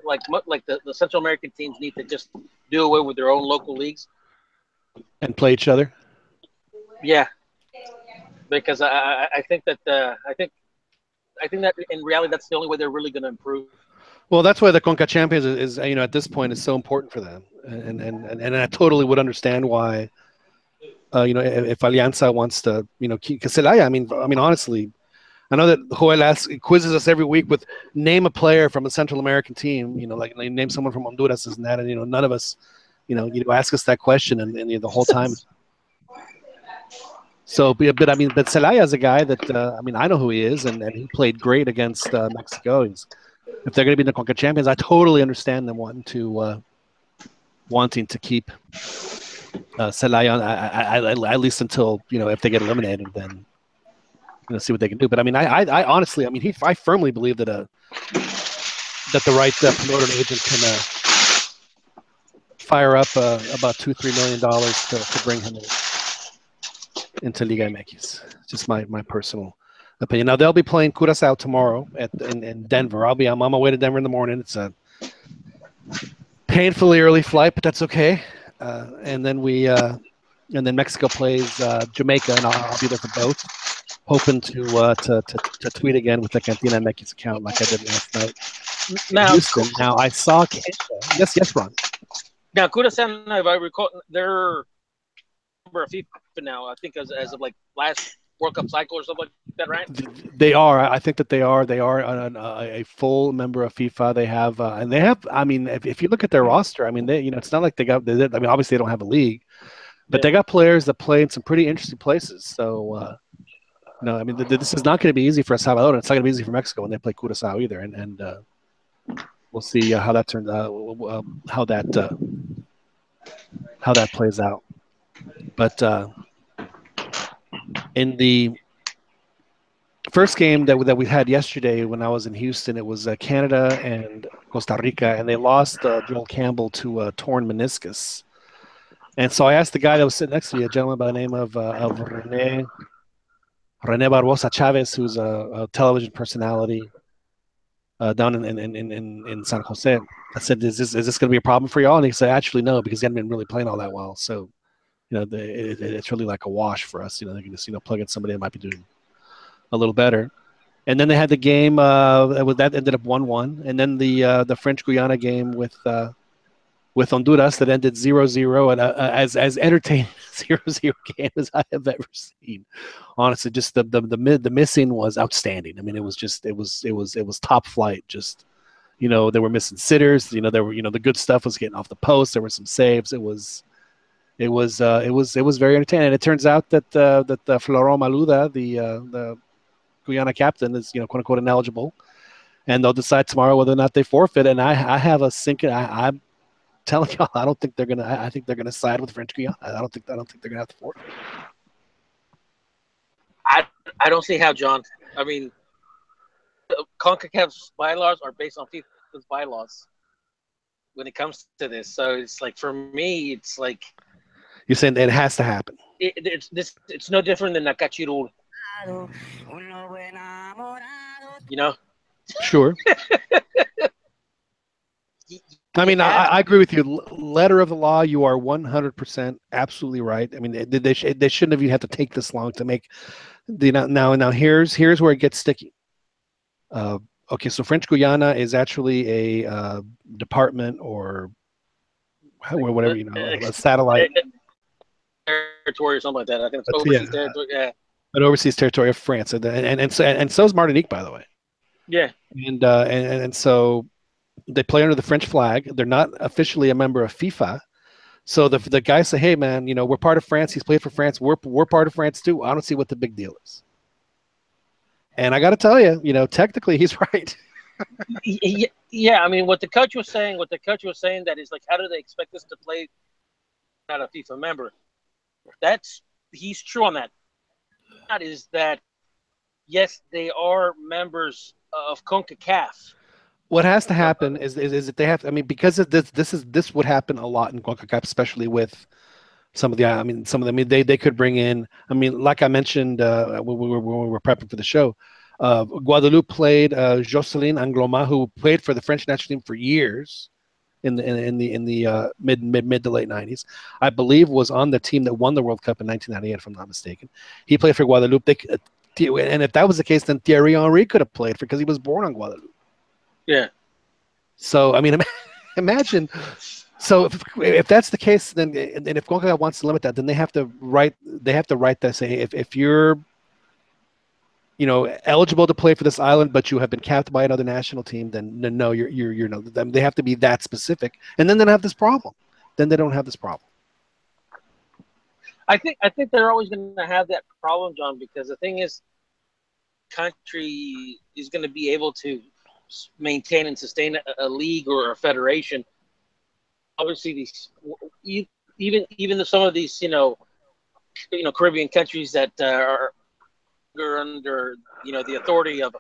like the Central American teams need to just do away with their own local leagues and play each other. Yeah, because I think that in reality that's the only way they're really going to improve. Well, that's why the Conca Champions is at this point is so important for them, and I totally would understand why. If Alianza wants to keep Celaya, I mean honestly. I know that Joel quizzes us every week with name a player from a Central American team, like name someone from Honduras and that, and none of us, ask us that question and the whole time. So, but Celaya is a guy that I know who he is, and he played great against Mexico. If they're going to be in the Conca Champions, I totally understand them wanting to keep Celaya at least until if they get eliminated, then. See what they can do, but I honestly, I firmly believe that the right promoter and agent can fire up about $2-3 million to bring him into Liga MX. Just my personal opinion. Now they'll be playing Curaçao tomorrow in Denver. I'm on my way to Denver in the morning. It's a painfully early flight, but that's okay. And then Mexico plays Jamaica, and I'll be there for both. Hoping to tweet again with the CantinaMX account like I did last night. Now, Houston. Now I saw. Yes, Ron. Now, Curaçao, if I recall, they're member of FIFA now. I think as of like last World Cup cycle or something like that, right? They are. I think that they are. They are a full member of FIFA. They have, and they have. If you look at their roster, it's not like they got. Obviously they don't have a league, but they got players that play in some pretty interesting places. So. No, this is not going to be easy for El Salvador. It's not going to be easy for Mexico when they play Curaçao either, and we'll see how that turns out, how that plays out. But in the first game that we had yesterday when I was in Houston, it was Canada and Costa Rica, and they lost Joel Campbell to a torn meniscus. And so I asked the guy that was sitting next to me, a gentleman by the name of Rene Barbosa Chavez, who's a television personality down in San Jose. I said, "Is this going to be a problem for y'all?" And he said, "Actually, no, because he hadn't been really playing all that well. So, it's really like a wash for us. They can just plug in somebody that might be doing a little better." And then they had the game that ended up 1-1, and then the French Guiana game with Honduras that ended 0-0, and as entertaining 0-0 game as I have ever seen. Honestly, just the missing was outstanding. I mean, it was top flight. Just they were missing sitters. There were the good stuff was getting off the post. There were some saves. It was very entertaining. And it turns out that Florent Maluda, the Guyana captain, is quote unquote ineligible, and they'll decide tomorrow whether or not they forfeit. And I have a sinking. I'm telling y'all, I don't think they're gonna. I think they're gonna side with French Guyana. I don't think they're gonna have to forfeit. I don't see how, John. I mean, CONCACAF's bylaws are based on FIFA's bylaws when it comes to this. So it's like, for me, it's like you're saying that it has to happen. It's no different than Nakachirul. Sure. I mean, I agree with you. Letter of the law, you are 100% absolutely right. I mean, they shouldn't have even had to take this long to make now. Here's where it gets sticky. Okay, so French Guiana is actually a department or whatever, a satellite territory or something like that. I think it's overseas territory. Yeah, an overseas territory of France, and so is Martinique, by the way. Yeah, and so they play under the French flag. They're not officially a member of FIFA. So the guys say, "Hey, man, we're part of France. He's played for France. We're part of France too. I don't see what the big deal is." And I got to tell you, technically he's right. Yeah. I mean, what the coach was saying that is like, how do they expect us to play not a FIFA member? He's true on that. That is that. Yes, they are members of CONCACAF. What has to happen is that they have. I mean, because of this would happen a lot in CONCACAF, especially with some of the. I mean, they could bring in. I mean, like I mentioned when we were prepping for the show, Guadeloupe played Jocelyn Angloma, who played for the French national team for years in the mid to late 90s. I believe was on the team that won the World Cup in 1998, if I'm not mistaken. He played for Guadeloupe. And if that was the case, then Thierry Henry could have played because he was born on Guadeloupe. Yeah. So I mean, imagine. So if that's the case, then and if CONCACAF wants to limit that, then they have to write that saying if you're eligible to play for this island, but you have been capped by another national team, then no, you're no. They have to be that specific, and then they don't have this problem. Then they don't have this problem. I think they're always going to have that problem, John, because the thing is, country is going to be able to maintain and sustain a league or a federation. Obviously, these even some of these Caribbean countries that are under the authority of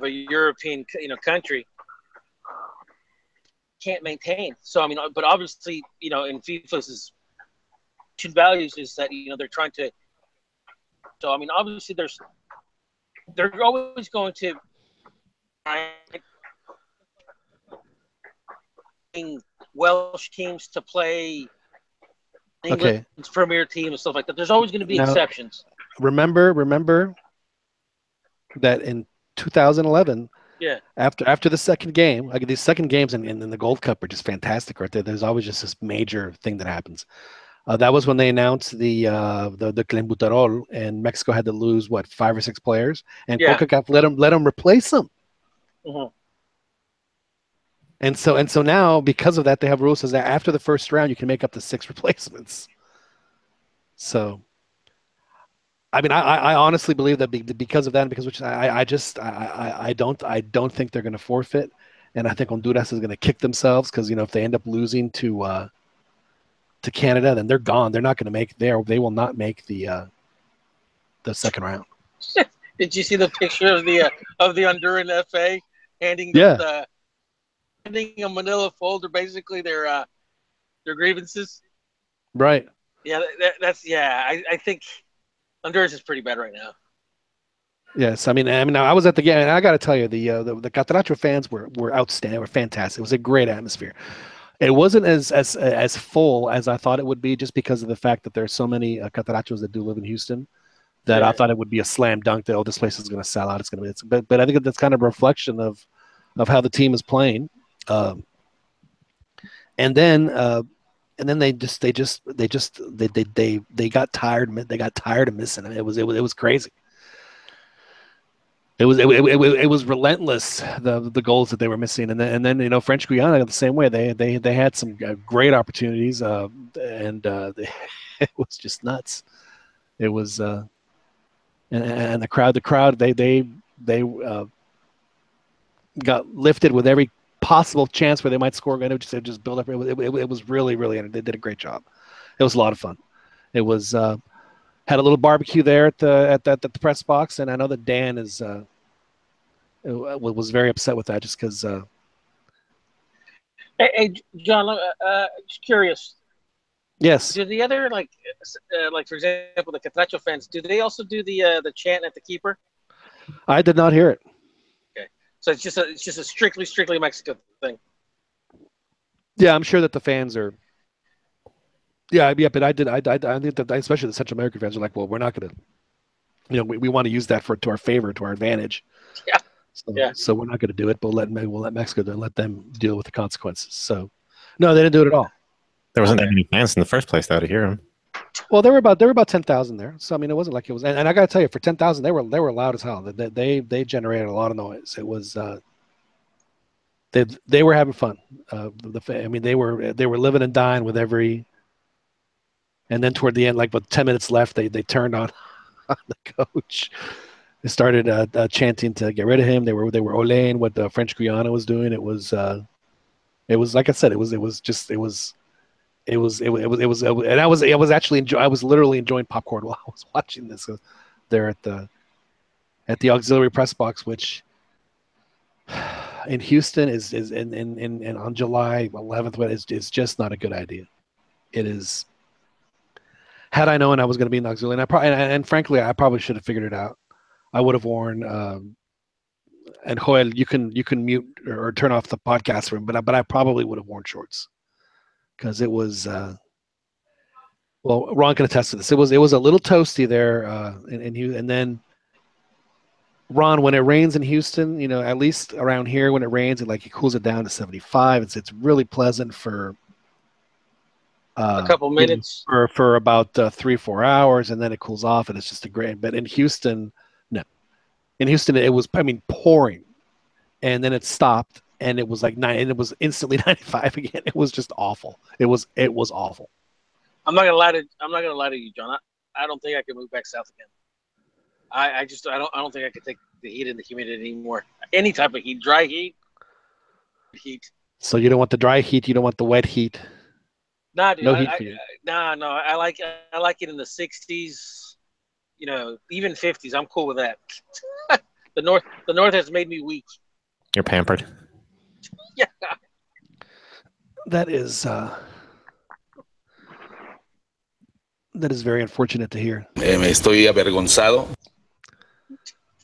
a European country can't maintain. So I mean, but obviously in FIFA's values is that they're trying to. So I mean, obviously they're always going to Welsh teams to play England's premier team and stuff like that. There's always going to be exceptions. Remember that in 2011, after the second game, like these second games in the Gold Cup are just fantastic right there. There's always just this major thing that happens. That was when they announced the Clenbuterol, and Mexico had to lose 5 or 6 players, and CONCACAF let them replace them. Mm-hmm. And so now, because of that, they have rules that after the first round you can make up to 6 replacements. So, I mean, I honestly believe that because of that, because I don't think they're going to forfeit, and I think Honduras is going to kick themselves because if they end up losing to Canada, then they're gone. They're not going to make they will not make the second round. Did you see the picture of the Honduran FA handing handing a Manila folder, basically their grievances? Right. Yeah, I think Honduras is pretty bad right now. Yes, I mean, I was at the game, and I got to tell you, the Catracho fans were outstanding, were fantastic. It was a great atmosphere. It wasn't as full as I thought it would be, just because of the fact that there's so many Catrachos that do live in Houston. That I thought it would be a slam dunk that this place is going to sell out. It's going to be, but I think that's kind of a reflection of how the team is playing, and then they got tired. They got tired of missing it. It was crazy. It was relentless, the goals that they were missing, and then French Guiana the same way. They had some great opportunities, and it was just nuts. It was. And the crowd, they got lifted with every possible chance where they might score again. It just built up. It was really, really, and they did a great job. It was a lot of fun. It was had a little barbecue there at the press box, and I know that Dan was very upset with that, just because. Hey, John, just curious. Yes. Do the other like for example the Catracho fans, do they also do the chant at the keeper? I did not hear it. Okay, so it's just a strictly Mexico thing. Yeah, I'm sure that the fans are. Yeah, but I think that especially the Central American fans are like, well, we're not going to, we want to use that to our favor, to our advantage. Yeah. So we're not going to do it, but we'll let Mexico do it, let them deal with the consequences. So, no, they didn't do it at all. There wasn't that many fans in the first place, though, to hear them. Well, there were about 10,000 there. So I mean, it wasn't like it was. And I got to tell you, for 10,000, they were loud as hell. They generated a lot of noise. It was. They were having fun. I mean, they were living and dying with every. And then toward the end, like with 10 minutes left, they turned on the coach. They started chanting to get rid of him. They were olaying what the French Guiana was doing. It was like I said. It was and I was actually I was literally enjoying popcorn while I was watching this there at the auxiliary press box, which in Houston is in on July 11th is just not a good idea. It is. Had I known I was going to be in the auxiliary, and frankly, I probably should have figured it out. I would have worn. And Joel, you can mute or turn off the podcast room, but I probably would have worn shorts, because it was. Well, Ron can attest to this. It was a little toasty there, and then Ron, when it rains in Houston, at least around here, when it rains, it cools it down to 75. It's really pleasant for a couple minutes, for about 3-4 hours, and then it cools off, and it's just a great. But in Houston, no. In Houston, it was pouring, and then it stopped, and it was like 9, and it was instantly 95 again. It was just awful. It was awful. I'm not gonna lie to you, John. I don't think I can move back south again. I don't think I could take the heat and the humidity anymore. Any type of heat, dry heat. So you don't want the dry heat. You don't want the wet heat. Nah, dude. No heat for you. No. I like it in the 60s. Even 50s. I'm cool with that. The north has made me weak. You're pampered. Yeah. That is very unfortunate to hear. Me estoy avergonzado.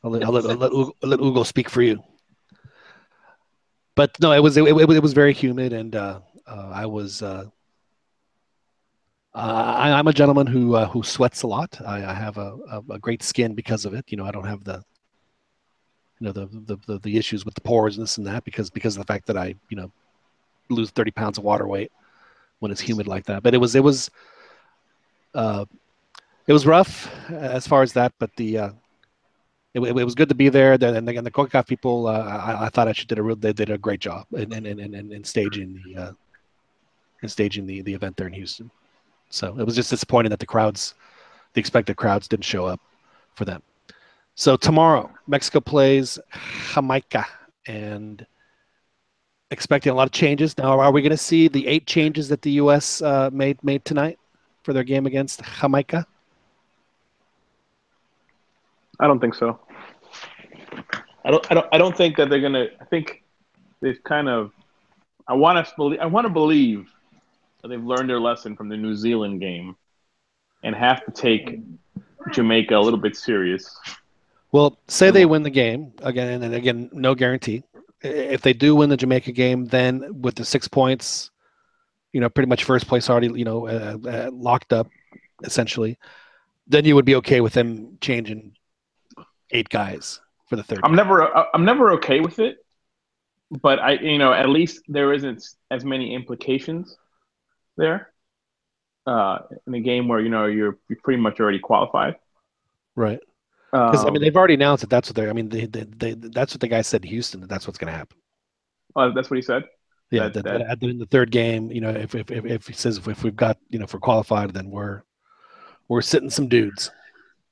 I'll let Hugo speak for you. But no, it was very humid, and I was. I'm a gentleman who sweats a lot. I have a great skin because of it. I don't have the issues with the pores and this and that because of the fact that I lose 30 pounds of water weight when it's humid like that. But it was rough as far as that. But it was good to be there. And the CONCACAF people, I thought they did a great job in staging the event there in Houston. So it was just disappointing that the expected crowds didn't show up for them. So tomorrow, Mexico plays Jamaica, and expecting a lot of changes. Now, are we going to see the 8 changes that the U.S. made tonight for their game against Jamaica? I don't think so. I don't think that they're gonna. I think they've kind of. I want to believe that they've learned their lesson from the New Zealand game, and have to take Jamaica a little bit serious. Well, say they win the game again, and again, no guarantee. If they do win the Jamaica game, then with the 6 points, pretty much first place already, locked up, essentially, then you would be okay with them changing 8 guys for the third. I'm never okay with it, but at least there isn't as many implications there in a game where you're pretty much already qualified. Right. Because they've already announced that that's what they're. I mean, that's what the guy said in Houston. That that's what's going to happen. That's what he said. Yeah, that in the third game, if he says if we've got if we're qualified, then we're sitting some dudes.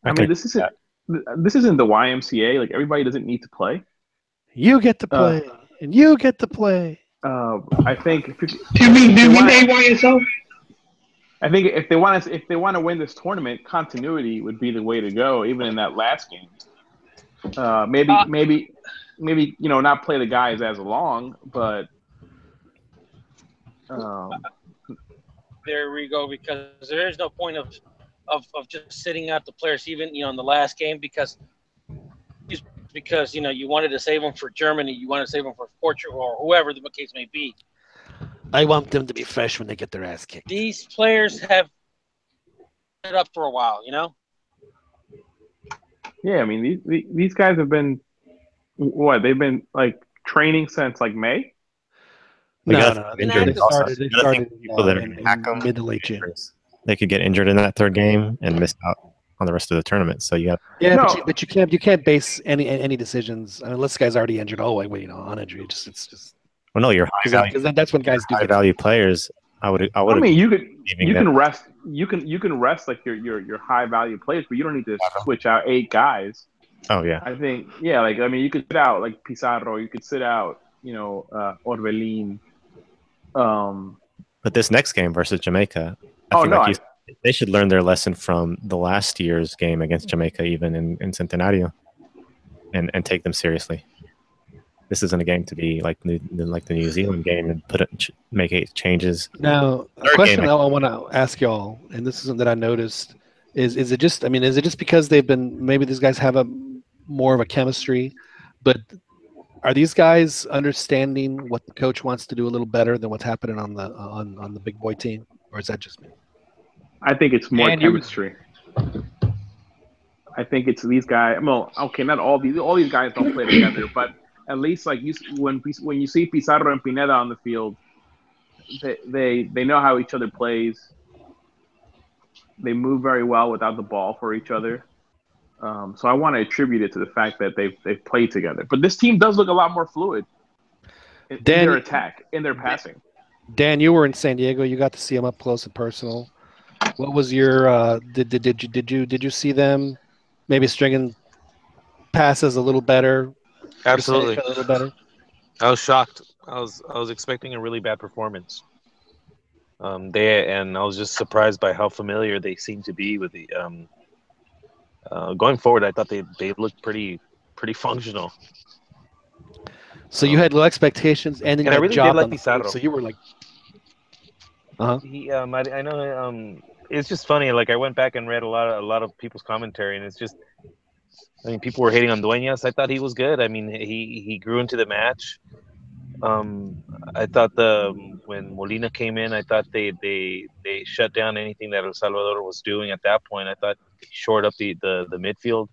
I mean, this isn't the YMCA. Like, everybody doesn't need to play. You get to play, and you get to play. I think. Do you mean AYSO? I think if they want to win this tournament, continuity would be the way to go. Even in that last game, maybe not play the guys as long, but there we go. Because there is no point of just sitting out the players, even in the last game, because you wanted to save them for Germany, you want to save them for Portugal or whoever the case may be. I want them to be fresh when they get their ass kicked. These players have it up for a while, Yeah, I mean these guys have been what? They've been like training since like May. No. They started people that in mid to late June. They could get injured in that third game and miss out on the rest of the tournament. So you got but you can't base any decisions. I mean, unless the guy's already injured. Oh wait, on injury. It's just. Well, no, you're high value. Because that's when guys do high value players. I mean, you can rest. You can rest like your high value players, but you don't need to switch out 8 guys. Oh yeah. I think you could sit out like Pizarro. You could sit out Orbelin. But this next game versus Jamaica, they should learn their lesson from the last year's game against Jamaica, even in Centenario, and take them seriously. This isn't a game to be like the New Zealand game and make 8 changes. Now, a question I want to ask y'all, and this is something that I noticed, is it just because maybe these guys have more of a chemistry, but are these guys understanding what the coach wants to do a little better than what's happening on the big boy team, or is that just me? I think it's more chemistry. I think it's these guys. Well, okay, not all these guys don't play together, but at least like when you see Pizarro and Pineda on the field, they know how each other plays. They move very well without the ball for each other. So I want to attribute it to the fact that they've played together. But this team does look a lot more fluid in their attack, in their passing. Dan, you were in San Diego. You got to see them up close and personal. What was your did you see them maybe stringing passes a little better? Absolutely, a little better. I was shocked. I was expecting a really bad performance. I was just surprised by how familiar they seemed to be with the. Going forward, I thought they looked pretty functional. So you had low expectations, and then I really did like Pizarro. So you were like, I know. It's just funny. Like, I went back and read a lot of people's commentary, and it's just. I mean, people were hating on Dueñas. I thought he was good. I mean, he grew into the match. I thought when Molina came in, I thought they shut down anything that El Salvador was doing at that point. I thought he shored up the midfield.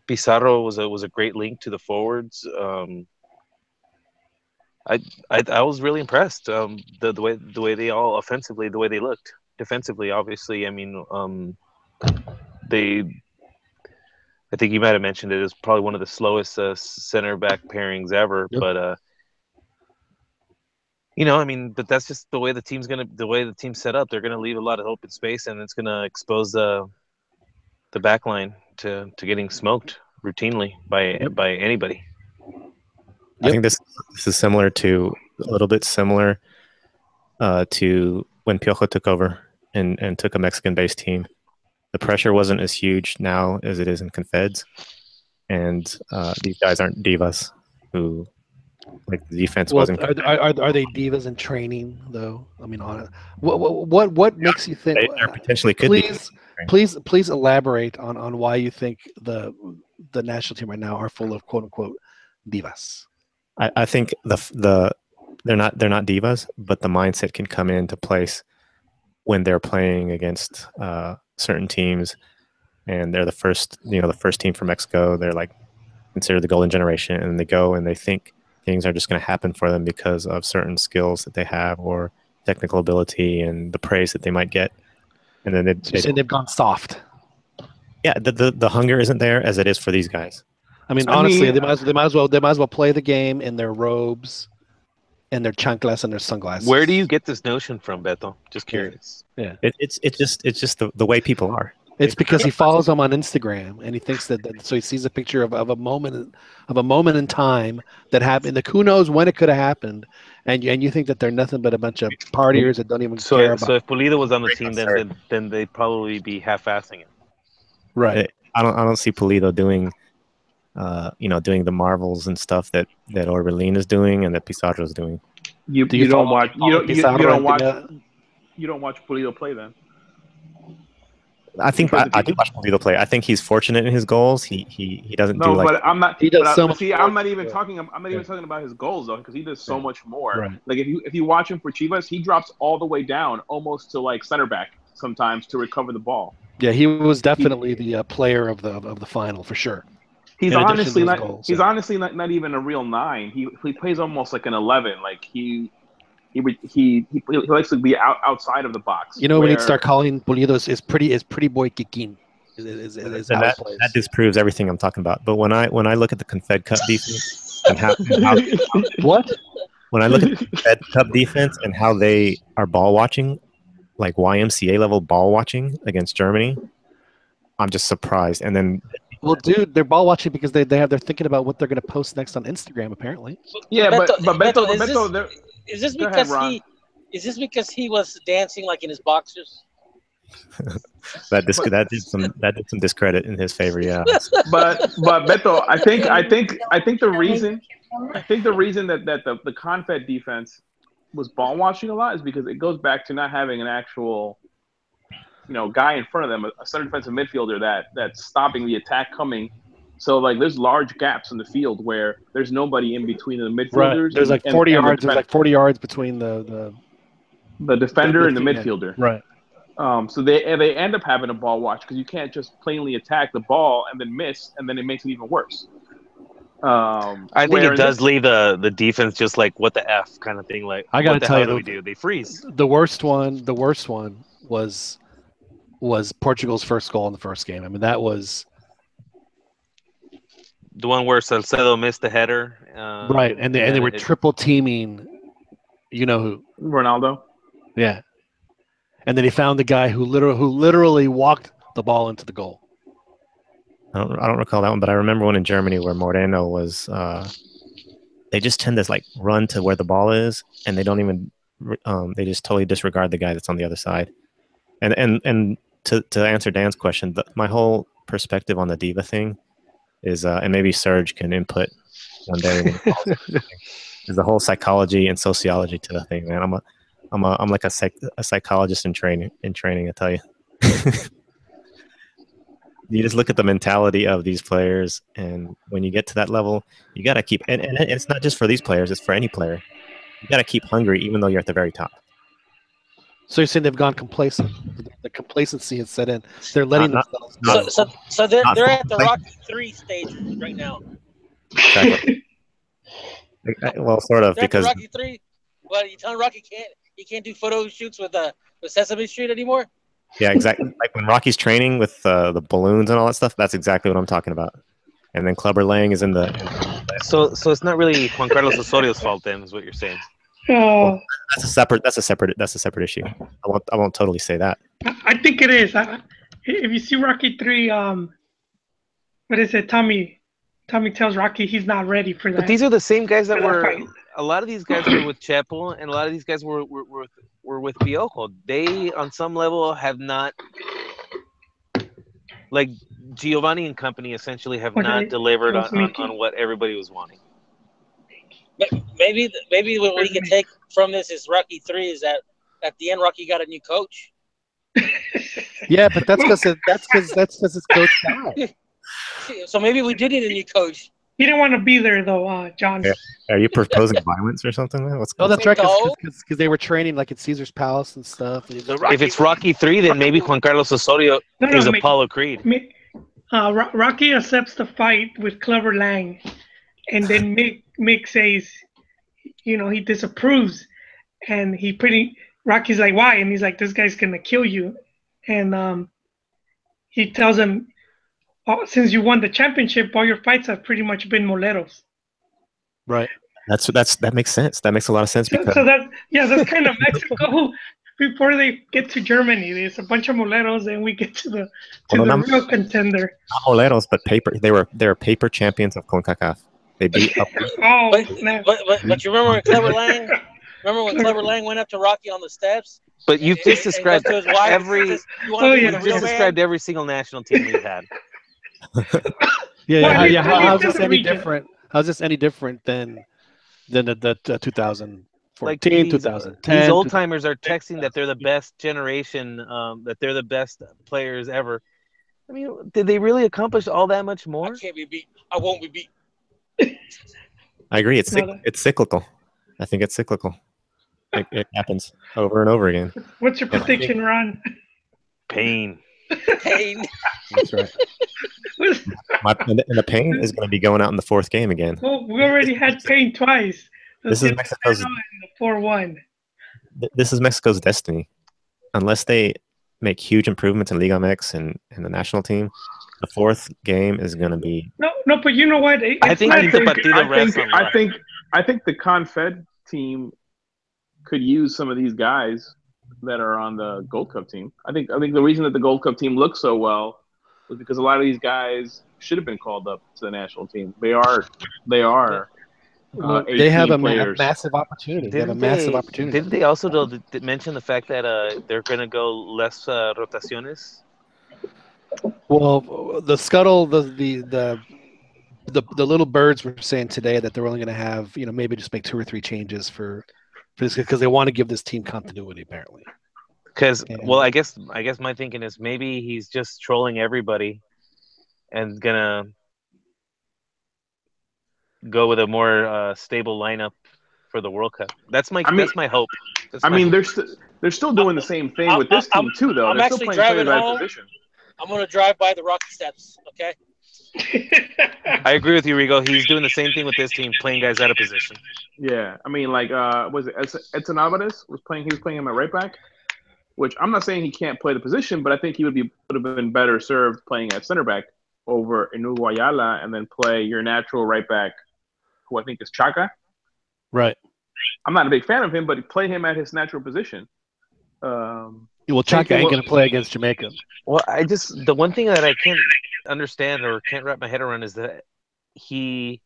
Pizarro was a great link to the forwards. I was really impressed. The way they all offensively, the way they looked defensively. Obviously, I mean, I think you might have mentioned it. It was probably one of the slowest center back pairings ever. Yep. But I mean, but that's just the way the team's set up. They're gonna leave a lot of open space, and it's gonna expose the back line to getting smoked routinely by anybody. I think this is a little bit similar to when Piojo took over and took a Mexican-based team. The pressure wasn't as huge now as it is in Confeds, and these guys aren't divas who like the defense Well, wasn't. are they divas in training though? I mean, what makes you think? They potentially could be. Please elaborate on why you think the national team right now are full of quote unquote divas. I think they're not divas, but the mindset can come into place when they're playing against certain teams, and they're the first team from Mexico. They're like considered the golden generation, and they go and they think things are just going to happen for them because of certain skills that they have or technical ability and the praise that they might get. And then they've gone soft. Yeah, the hunger isn't there as it is for these guys. I mean, honestly, they might as well play the game in their robes and their chanclas and their sunglasses. Where do you get this notion from, Beto? Just curious. Yeah. It's just the way people are. It's because he follows them on Instagram and he thinks that so he sees a picture of a moment in time that happened. Who knows when it could have happened, and you think that they're nothing but a bunch of partiers that don't even care about. So if Pulido was on the team, then they'd probably be half-assing it. Right. I don't see Pulido doing, doing the marvels and stuff that Orbelín is doing and that Pizarro is doing. You don't watch Pulido play then. I think I do watch Pulido play. I think he's fortunate in his goals. He doesn't do like. No, but I'm not. He does so much. See, I'm not even talking. I'm not even talking about his goals though, because he does so much more. Right. Like if you watch him for Chivas, he drops all the way down, almost to like center back sometimes to recover the ball. Yeah, he was definitely the player of the final for sure. He's honestly not. He's honestly not even a real 9. He plays almost like an 11. Like he likes to be outside of the box. You know, we need to start calling Pulido is pretty boy Kikin. That disproves everything I'm talking about. But when I look at the Confed Cup defense and how what? When I look at the Confed Cup defense and how they are ball watching, like YMCA level ball watching against Germany, I'm just surprised. And then, well, dude, they're ball watching because they're thinking about what they're going to post next on Instagram, apparently. Yeah, Beto, is this because he was dancing like in his boxers? that did some discredit in his favor, yeah. But Beto, I think the reason that the Confed defense was ball watching a lot is because it goes back to not having an actual, guy in front of them, a center defensive midfielder that's stopping the attack coming. So like there's large gaps in the field where there's nobody in between the midfielders. Right. There's like 40 yards. There's like 40 yards between the defender and the midfielder. Right. So they end up having a ball watch because you can't just plainly attack the ball and then miss, and then it makes it even worse. I think it does leave the defense just like what the F kind of thing. Like I got to tell you, what do we do? They freeze. The worst one was Portugal's first goal in the first game. I mean, that was the one where Salcedo missed the header. Right, and they were triple teaming. You know who? Ronaldo. Yeah, and then he found the guy who literally walked the ball into the goal. I don't recall that one, but I remember one in Germany where Moreno was. They just tend to like run to where the ball is, and they don't even. They just totally disregard the guy that's on the other side. And to answer Dan's question, my whole perspective on the diva thing is, and maybe Serge can input one day. Is the whole psychology and sociology to the thing, man. I'm like a psychologist in training. I tell you. You just look at the mentality of these players, and when you get to that level, you got to keep. And it's not just for these players; it's for any player. You got to keep hungry, even though you're at the very top. So you're saying they've gone complacent? The complacency has set in. They're letting themselves. So they're at the Rocky 3 stage right now. Exactly. Well, sort of, they're because Rocky 3. Well, you telling Rocky he can't do photo shoots with Sesame Street anymore? Yeah, exactly. Like when Rocky's training with the balloons and all that stuff, that's exactly what I'm talking about. And then Clubber Lang is in the. So it's not really Juan Carlos Osorio's fault, then, is what you're saying. Well, that's a separate issue. I won't totally say that. I think it is. If you see Rocky 3, what is it? Tommy tells Rocky he's not ready for that. But these are the same guys that were. A lot of these guys were with Chepo, and a lot of these guys were with Piojo. They, on some level, have not. Like Giovanni and company essentially have Okay, not delivered was Mickey. on what everybody was wanting. Maybe what we can take from this is Rocky 3 is that at the end Rocky got a new coach. Yeah, but that's because his coach died. So maybe we did need a new coach. He didn't want to be there though, John. Yeah. Are you proposing violence or something? What's Oh, going that's right, No. because they were training like at Caesar's Palace and stuff. And If it's Rocky 3, then maybe Juan Carlos Osorio is Apollo Creed. Rocky accepts the fight with Clever Lang, and then Mick says, he disapproves, and Rocky's like, why? And he's like, this guy's gonna kill you, and he tells him, oh, since you won the championship, all your fights have pretty much been moleros. Right. That makes sense. That makes a lot of sense because that's kind of Mexico. Before they get to Germany, there's a bunch of moleros, and we get to the real contender. Not moleros, but paper. They were paper champions of CONCACAF. They beat up. But you remember when Clever Lang? Remember when Clever Lang went up to Rocky on the steps? But you've just described every. Described every single national team we've had. How's this any different? How's this any different than the 2014, 2010? These old timers are texting that they're the best generation, that they're the best players ever. I mean, did they really accomplish all that much more? I can't be beat. I won't be beat. I agree. It's cyclical. I think it's cyclical. It happens over and over again. What's your prediction, Ron? Pain. That's right. And the pain is going to be going out in the fourth game again. Well, we already had pain twice. This is Mexico's 4-1. This is Mexico's destiny. Unless they make huge improvements in Liga MX and the national team, the fourth game is going to be. No, but you know what? I think the Confed team could use some of these guys that are on the Gold Cup team. I think the reason that the Gold Cup team looks so well was because a lot of these guys should have been called up to the national team. They are. They have a massive opportunity. Didn't they also mention the fact that they're going to go less rotaciones? Well, the scuttle, the little birds were saying today that they're only going to have, maybe just make 2 or 3 changes for this because they want to give this team continuity, apparently. I guess my thinking is maybe he's just trolling everybody and gonna go with a more stable lineup for the World Cup. That's my hope. They're still doing the same thing with this team too, though. They're still playing players out of position. I'm gonna drive by the Rocky steps. Okay. I agree with you, Rigo. He's doing the same thing with this team, playing guys out of position. Yeah, I mean, was it Edson Alvarez was playing? He was playing him at right back, which I'm not saying he can't play the position, but I think he would have been better served playing at center back over Inugo Ayala and then play your natural right back, who I think is Chaka. Right. I'm not a big fan of him, but play him at his natural position. Chaka ain't going to play against Jamaica. Well, the one thing that I can't understand or can't wrap my head around is that he's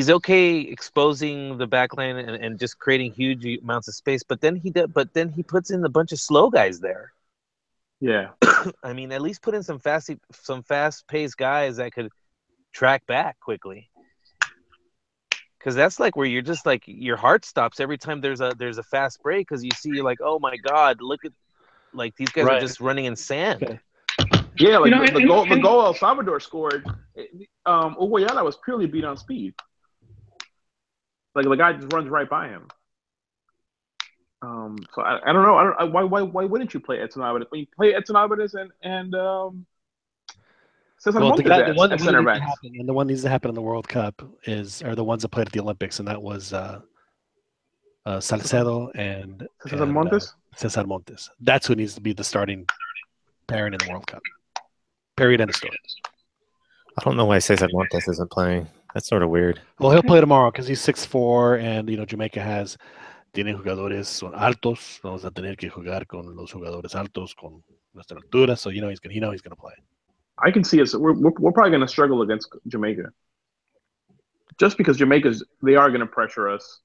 okay exposing the back line and just creating huge amounts of space, but then he puts in a bunch of slow guys there. Yeah. I mean, at least put in some fast-paced guys that could track back quickly. Because that's like where you're just like your heart stops every time there's a fast break because you see like, oh my God, look at like these guys are just running in sand. Okay. Yeah, like the goal El Salvador scored, Uguayala was purely beat on speed. Like the guy just runs right by him. So I don't know. Why wouldn't you play Edson Alvarez? When you play Edson Alvarez and Cesar Montes at center back. And the one that needs to happen in the World Cup are the ones that played at the Olympics, and that was Salcedo and Cesar Montes. Cesar Montes. That's who needs to be the starting pairing in the World Cup. Period. End of story. I don't know why Cesar Montes isn't playing. That's sort of weird. Well, he'll play tomorrow because he's 6'4", and Jamaica tiene jugadores son altos. Vamos a tener que jugar con los jugadores altos con nuestra altura. So he's gonna play. I can see us. We're probably going to struggle against Jamaica, just because they are going to pressure us.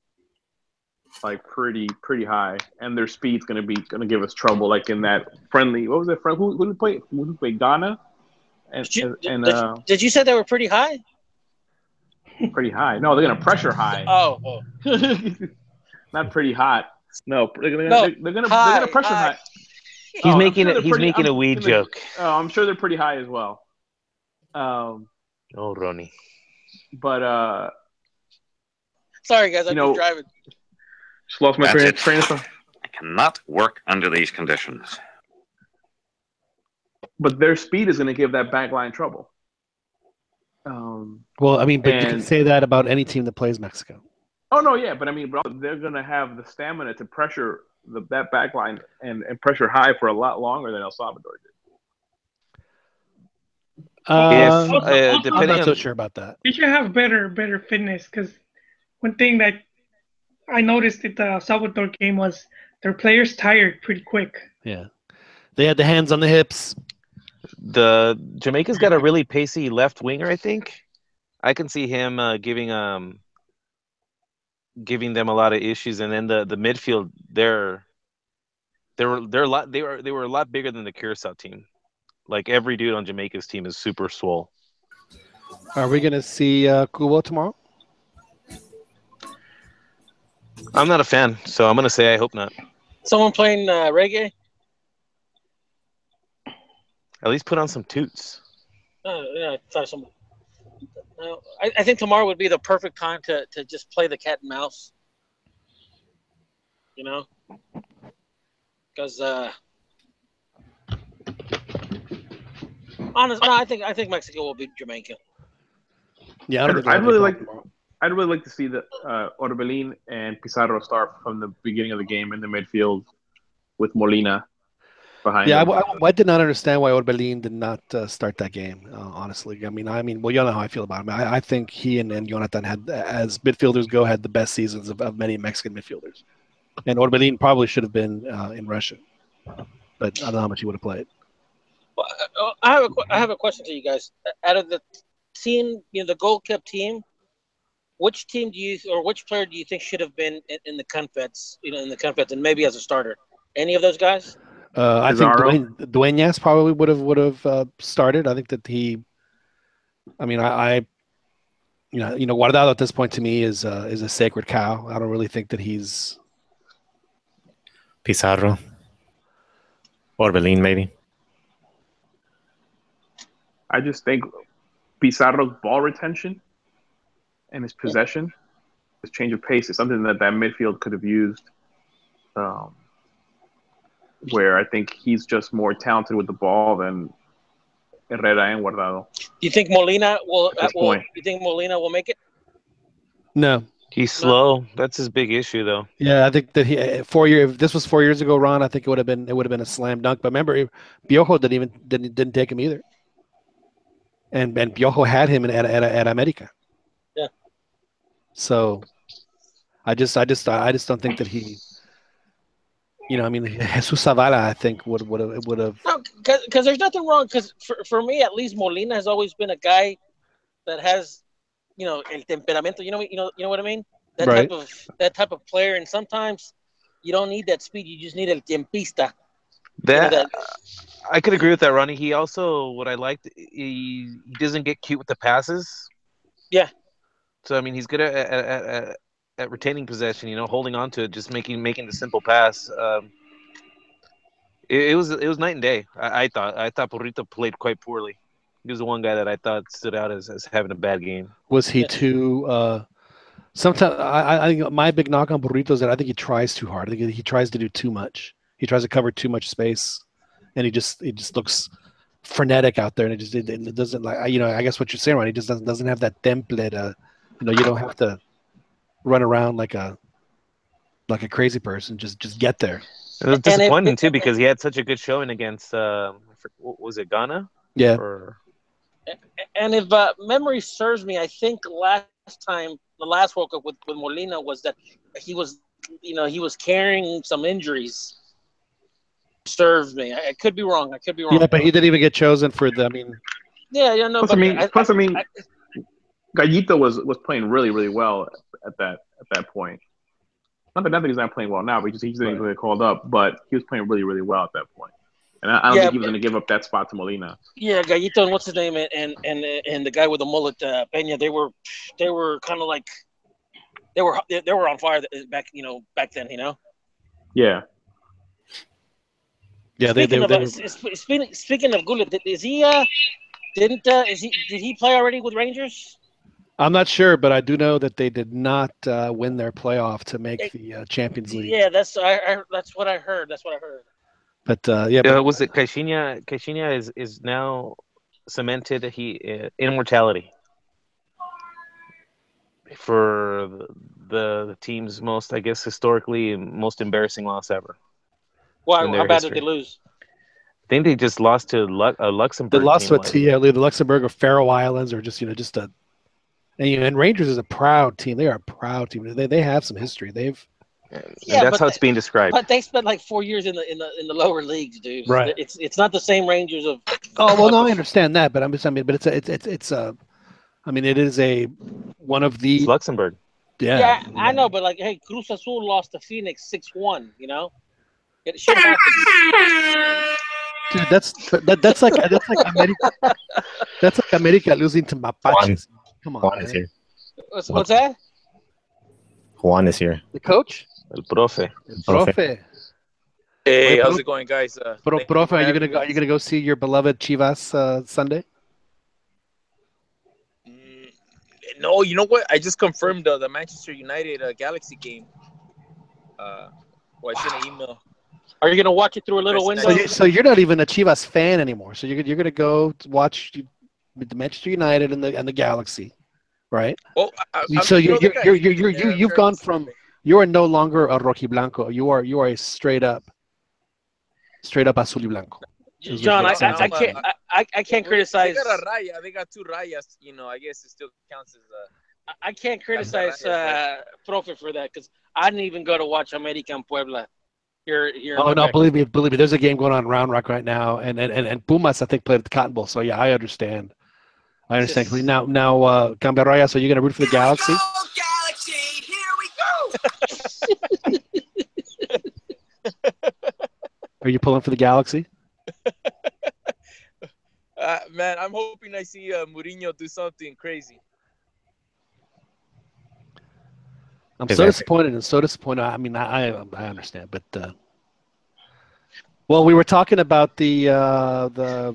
like pretty high, and their speed's gonna give us trouble. Like in that friendly, what was it? Who did we play? Who did we play? Ghana. Did you say they were pretty high? Pretty high. No, they're gonna pressure high. Oh. Not pretty hot. No, they're gonna pressure high. He's making a weed joke. Oh, I'm sure they're pretty high as well. Ronnie. But sorry guys, I'm just driving. Just lost my train of thought. I cannot work under these conditions. But their speed is going to give that back line trouble. Well, I mean, but you can say that about any team that plays Mexico. Oh no, yeah, but I mean, they're going to have the stamina to pressure that back line and pressure high for a lot longer than El Salvador did. I'm not so sure about that. We should have better fitness, because one thing that I noticed at the El Salvador game was their players tired pretty quick. Yeah, they had the hands on the hips. The Jamaica's got a really pacey left winger. I think I can see him giving them a lot of issues, and then the midfield they were a lot bigger than the Curacao team. Like every dude on Jamaica's team is super swole. Are we gonna see Kubo tomorrow? I'm not a fan, so I'm gonna say I hope not. Someone playing reggae? At least put on some toots. Yeah, try some. I think tomorrow would be the perfect time to just play the cat and mouse. You know, because honestly, no, I think Mexico will beat Jamaica. Yeah, I'd really like to see the Orbelin and Pizarro start from the beginning of the game in the midfield with Molina behind. Yeah, I did not understand why Orbelin did not start that game. Honestly, I mean, well, you know how I feel about him. I think he and Jonathan had, as midfielders go, had the best seasons of many Mexican midfielders. And Orbelin probably should have been in Russia, but I don't know how much he would have played. Well, I have a question to you guys. Out of the team, the gold-kept team, which team which player do you think should have been in the Confeds? In the Confeds, and maybe as a starter. Any of those guys? I think Dueñas probably would have started. I think that he. I mean, Guardado at this point to me is a sacred cow. I don't really think that he's. Pizarro. Orbelin, maybe. I just think Pizarro's ball retention and his possession, his change of pace is something that midfield could have used. Where I think he's just more talented with the ball than Herrera and Guardado. Do you think Molina will? You think Molina will make it? No. He's slow. That's his big issue, though. Yeah, I think that if this was 4 years ago, Ron, I think it would have been a slam dunk. But remember, Piojo didn't take him either, and Piojo had him at America. Yeah. So, I just don't think that he. I mean, Jesus Zavala, I think would have. No, because there's nothing wrong. Because for me, at least, Molina has always been a guy that has. El temperamento, you know what I mean? That type of player, and sometimes you don't need that speed, you just need el tiempista. I could agree with that, Ronnie. He also, what I liked, he doesn't get cute with the passes. Yeah. So I mean, he's good at retaining possession, holding on to it, just making the simple pass. It was night and day. I thought Burrito played quite poorly. He was the one guy that I thought stood out as having a bad game. Was he too? Sometimes I think my big knock on Burrito is that I think he tries too hard. I think he tries to do too much. He tries to cover too much space, and he just looks frenetic out there, and it doesn't like I guess what you're saying, Ron. He just doesn't have that template. You don't have to run around like a crazy person. Just get there. It was disappointing too because he had such a good showing against what was it, Ghana? Yeah. And if memory serves me, I think the last World Cup with Molina was that he was carrying some injuries. Serves me. I could be wrong. Yeah, but he didn't even get chosen for the. I mean. Yeah, no. Plus, Gallito was playing really, really well at that point. Not that Anthony's not playing well now, but he's didn't get called up. But he was playing really, really well at that point. And I don't think he was going to give up that spot to Molina. Yeah, Gallito and what's his name and the guy with the mullet, Peña. They were kind of like they were on fire back then. Yeah. Yeah, speaking of Gullit, did he play already with Rangers? I'm not sure, but I do know that they did not win their playoff to make the Champions League. Yeah, that's what I heard. But was it Caixinha? Caixinha is now cemented immortality for the team's most, I guess, historically most embarrassing loss ever. Why? How bad did they lose? I think they just lost to a Luxembourg. They lost team, to the Luxembourg or Faroe Islands, or just and Rangers is a proud team. They are a proud team. They have some history. That's how it's being described. But they spent like 4 years in the lower leagues, dude. Right. It's not the same Rangers of. Oh well, no, I understand that, but it is one of the. It's Luxembourg. Yeah, I know, but like, hey, Cruz Azul lost to Phoenix 6-1. It should happen. Dude, that's like America. That's like America losing to Mapaches. Come on, Juan is here. What's that? Juan is here. The coach? El profe. Profe. Hey, how's it going, guys? Profe, are you gonna go see your beloved Chivas Sunday? No, you know what? I just confirmed the Manchester United Galaxy game. I sent an email. Are you gonna watch it through a little window? So you're not even a Chivas fan anymore. So you're gonna go watch the Manchester United and the Galaxy, right? Well, you've gone from you are no longer a rojiblanco. You are a straight up azul y blanco. John, I can't criticize. They got a raya. They got 2 rayas. I guess it still counts as. I can't criticize Profe for that because I didn't even go to watch America and Puebla. Here oh no, believe me. There's a game going on in Round Rock right now, and Pumas I think played at the Cotton Bowl. So yeah, I understand. Now, Cambia Raya, so you're gonna root for the Galaxy? Galaxy, here we go. Are you pulling for the Galaxy? Man, I'm hoping I see Mourinho do something crazy. I'm so disappointed. I mean, I understand, but well, we were talking about the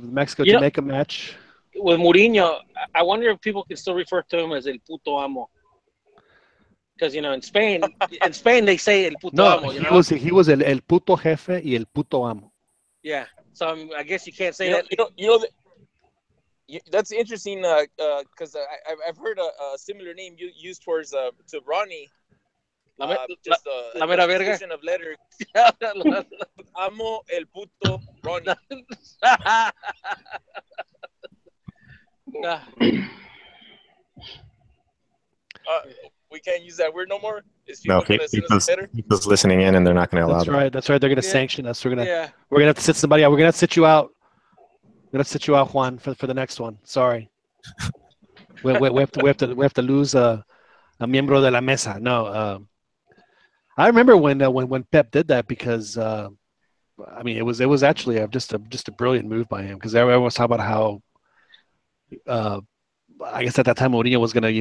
Mexico-Jamaica match. With Mourinho, I wonder if people can still refer to him as El Puto Amo. Because, in Spain they say El Puto Amo. He was El Puto Jefe y El Puto Amo. Yeah, so I guess you can't say that. That's interesting because I've heard a similar name used towards to Ronnie. Just La mera verga. Of letter. Amo el puto Ronnie. We can't use that word no more. No, people's listening in, and they're not going to allow that. That's right. They're going to sanction us. We're gonna have to sit somebody out. We're going to sit you out. We're going to sit you out, Juan, for the next one. Sorry. we have to lose a miembro de la mesa. No. I remember when Pep did that because it was actually just a brilliant move by him because everyone was talking about how I guess at that time Mourinho was gonna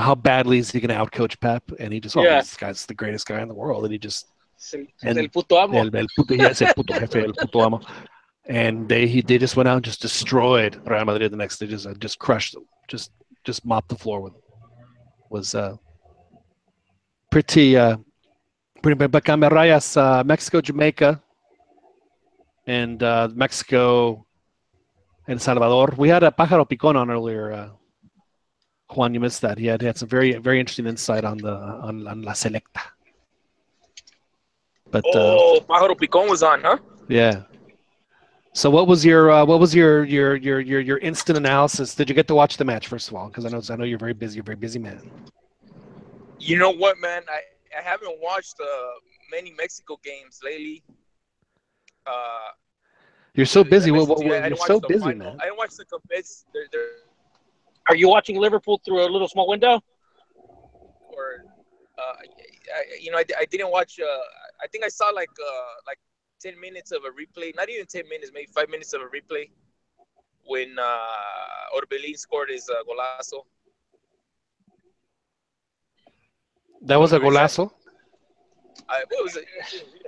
how badly is he gonna outcoach Pep, and he just this guy's the greatest guy in the world, and he just el puto amo. El puto jefe, el puto amo. And they just went out and just destroyed Real Madrid the next day, just crushed them, just mopped the floor with them. Was pretty but Camarayas, Mexico, Jamaica, and Mexico and Salvador. We had a Pájaro Picón on earlier. Juan, you missed that. He had some very, very interesting insight on La Selecta. But Pájaro Picón was on, huh? Yeah. So what was your instant analysis? Did you get to watch the match first of all? Because I know you're very busy. You're a very busy man. You know what, man? I haven't watched many Mexico games lately. You're so busy. You're so busy, man. I didn't watch the compets. Are you watching Liverpool through a little small window? Or I didn't watch. I think I saw like 10 minutes of a replay. Not even 10 minutes, maybe 5 minutes of a replay when Orbelin scored his golazo. That was a golazo. What was it?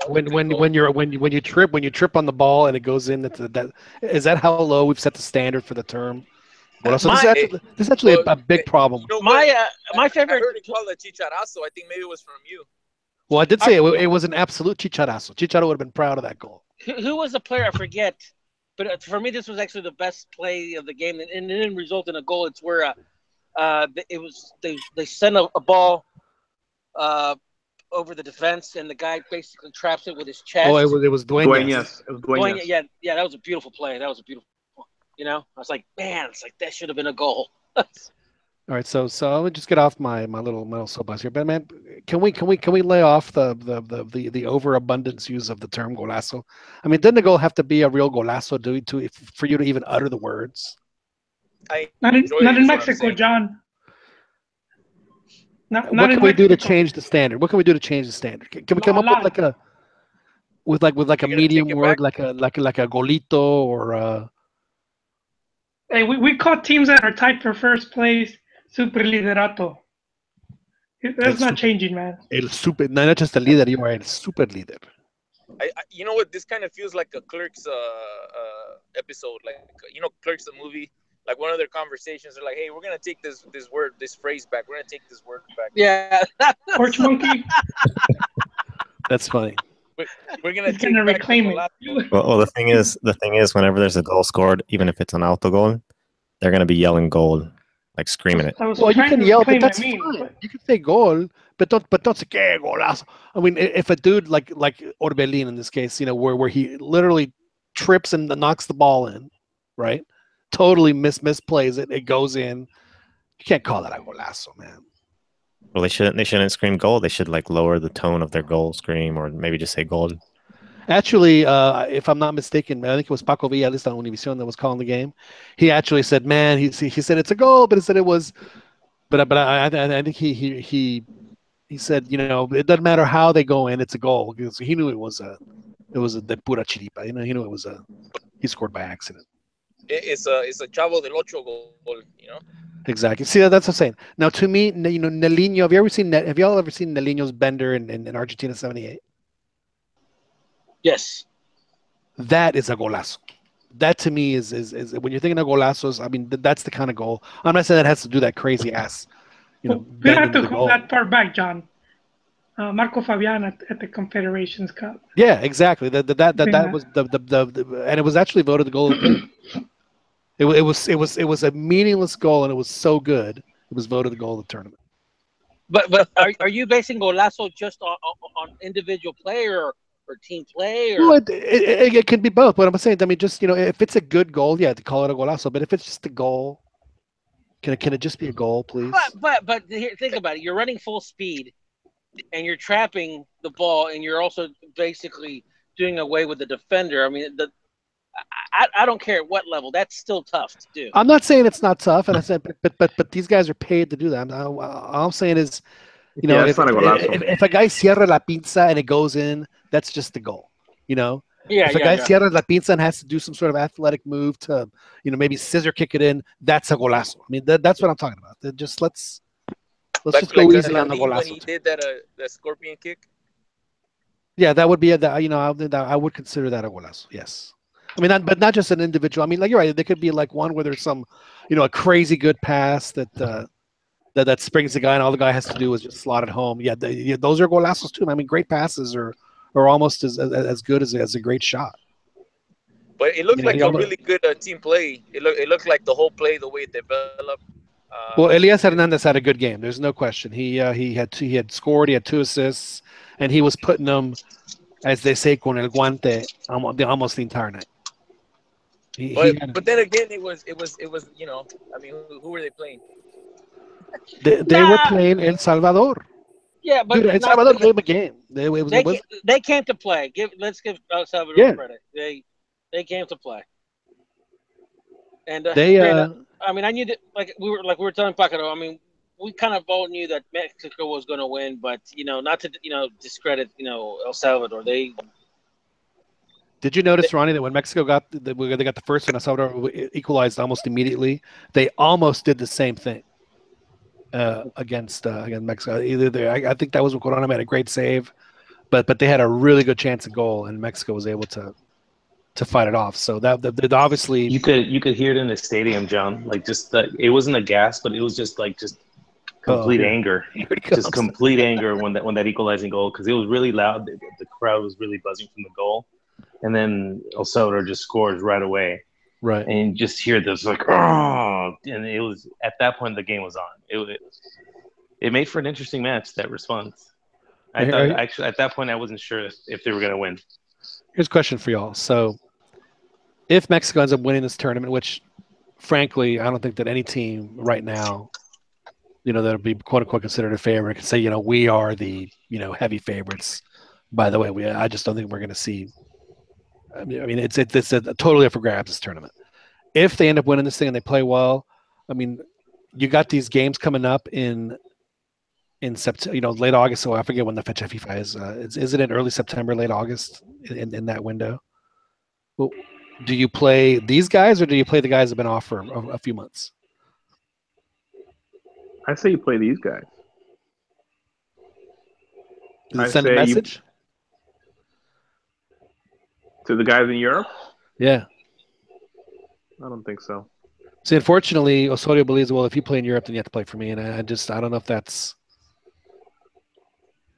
When you trip on the ball and it goes in, is that how low we've set the standard for the term? Golazo? This is actually a big problem. My favorite. I heard it called a chicharazo. I think maybe it was from you. Well, I did say it was an absolute chicharazo. Chicharo would have been proud of that goal. Who was the player? I forget. But for me, this was actually the best play of the game, and it didn't result in a goal. It's where they sent a ball over the defense, and the guy basically traps it with his chest. Oh, it was Dueñas. It was Dueñas. Yeah, that was a beautiful play. That was a beautiful. I was like, man, it's like that should have been a goal. All right, so let me just get off my little soapbox here, but man, can we lay off the overabundance use of the term golazo? I mean, doesn't the goal have to be a real golazo for you to even utter the words? Not in Mexico, John. What can we do to change the standard? What can we do to change the standard? Can we come up with a medium word like a golito or a... Hey, we call teams that are tied for first place superliderato. That's not changing, man. Not just a leader, you are a super leader. You know what? This kind of feels like a Clerks episode. Like, Clerks the movie. Like one of their conversations, they're like, "Hey, we're gonna take this phrase back. We're gonna take this word back." Yeah, Porch monkey. That's funny. We're gonna reclaim it. Well, the thing is, whenever there's a goal scored, even if it's an auto goal, they're gonna be yelling "goal," like screaming it. Well, you can yell, but that's fine. You can say "goal," but don't say "que golazo." I mean, if a dude like Orbelin in this case, where he literally trips and knocks the ball in, right? Totally misplays it. It goes in. You can't call that a golazo, man. Well, they shouldn't scream goal. They should lower the tone of their goal scream, or maybe just say goal. Actually, if I'm not mistaken, I think it was Paco Villa, at least on Univision, that was calling the game. He actually said, "Man," he said it's a goal, but he said it was. But I think he said, it doesn't matter how they go in, it's a goal, because he knew it was a de pura chiripa. He knew it was he scored by accident. It's a Chavo del Ocho goal, Exactly. See, that's what I'm saying. Now, to me, Nelinho. Have y'all ever seen Nelinho's bender in Argentina '78? Yes. That is a golazo. That to me is when you're thinking of golazos. I mean, that's the kind of goal. I'm not saying that has to do that crazy ass. We don't have to go that far back, John. Marco Fabian at the Confederations Cup. Yeah, exactly. That was the and it was actually voted the goal of the game. It was a meaningless goal, and it was so good. It was voted the goal of the tournament. But are you basing golazo just on individual player or team play? Or? Well, it could be both. But I'm saying, I mean, just if it's a good goal, yeah, to call it a golazo. But if it's just a goal, can it just be a goal, please? But here, think about it. You're running full speed, and you're trapping the ball, and you're also basically doing away with the defender. I mean, I don't care at what level. That's still tough to do. I'm not saying it's not tough, and I said, but these guys are paid to do that. All I'm saying is, if a guy cierra la pinza and it goes in, that's just the goal. If a guy cierra la pinza and has to do some sort of athletic move to, maybe scissor kick it in, that's a golazo. I mean, that's what I'm talking about. Let's just go easy on the golazo. When he did that scorpion kick. Yeah, that would be I would consider that a golazo. Yes. I mean, but not just an individual. I mean, you're right. There could be one where there's some, a crazy good pass that springs the guy, and all the guy has to do is just slot it home. Yeah, those are golazos too. I mean, great passes are almost as good as a great shot. But it looked like a really good team play. It looked like the whole play, the way it developed. Well, Elias Hernandez had a good game. There's no question. He had scored. He had 2 assists, and he was putting them, as they say, con el guante almost the entire night. But then again, it was I mean, who were they playing? They were playing El Salvador. Yeah, but dude, El Salvador played a game. They came to play. Let's give El Salvador credit. They came to play. And I mean, I knew that, like we were telling Paco. I mean, we kind of all knew that Mexico was going to win, but not to discredit El Salvador. Did you notice, Ronnie, that when Mexico they got the first one, El Salvador equalized almost immediately. They almost did the same thing against Mexico. I think that was what Corona made a great save, but they had a really good chance of goal, and Mexico was able to fight it off. So that obviously you could hear it in the stadium, John. Like just it wasn't a gas, but it was just complete anger, just complete anger when that equalizing goal, because it was really loud. The crowd was really buzzing from the goal, and then El Salvador just scores right away. Right, and you just hear this and it was at that point the game was on. It made for an interesting match. That response, I thought actually at that point I wasn't sure if they were going to win. Here's a question for y'all. So, if Mexico ends up winning this tournament, which frankly I don't think that any team right now, that'll be quote unquote considered a favorite, can say we are the heavy favorites. By the way, I just don't think we're going to see. I mean, it's a totally up for grabs, this tournament. If they end up winning this thing and they play well, I mean, you got these games coming up in September, late August. So I forget when the Fecha FIFA is. Is it in early September, late August, in that window? Well, do you play these guys or do you play the guys that have been off for a few months? I say you play these guys. Does it send a message to the guys in Europe? Yeah. I don't think so. See, unfortunately, Osorio believes, well, if you play in Europe, then you have to play for me. And I don't know if that's.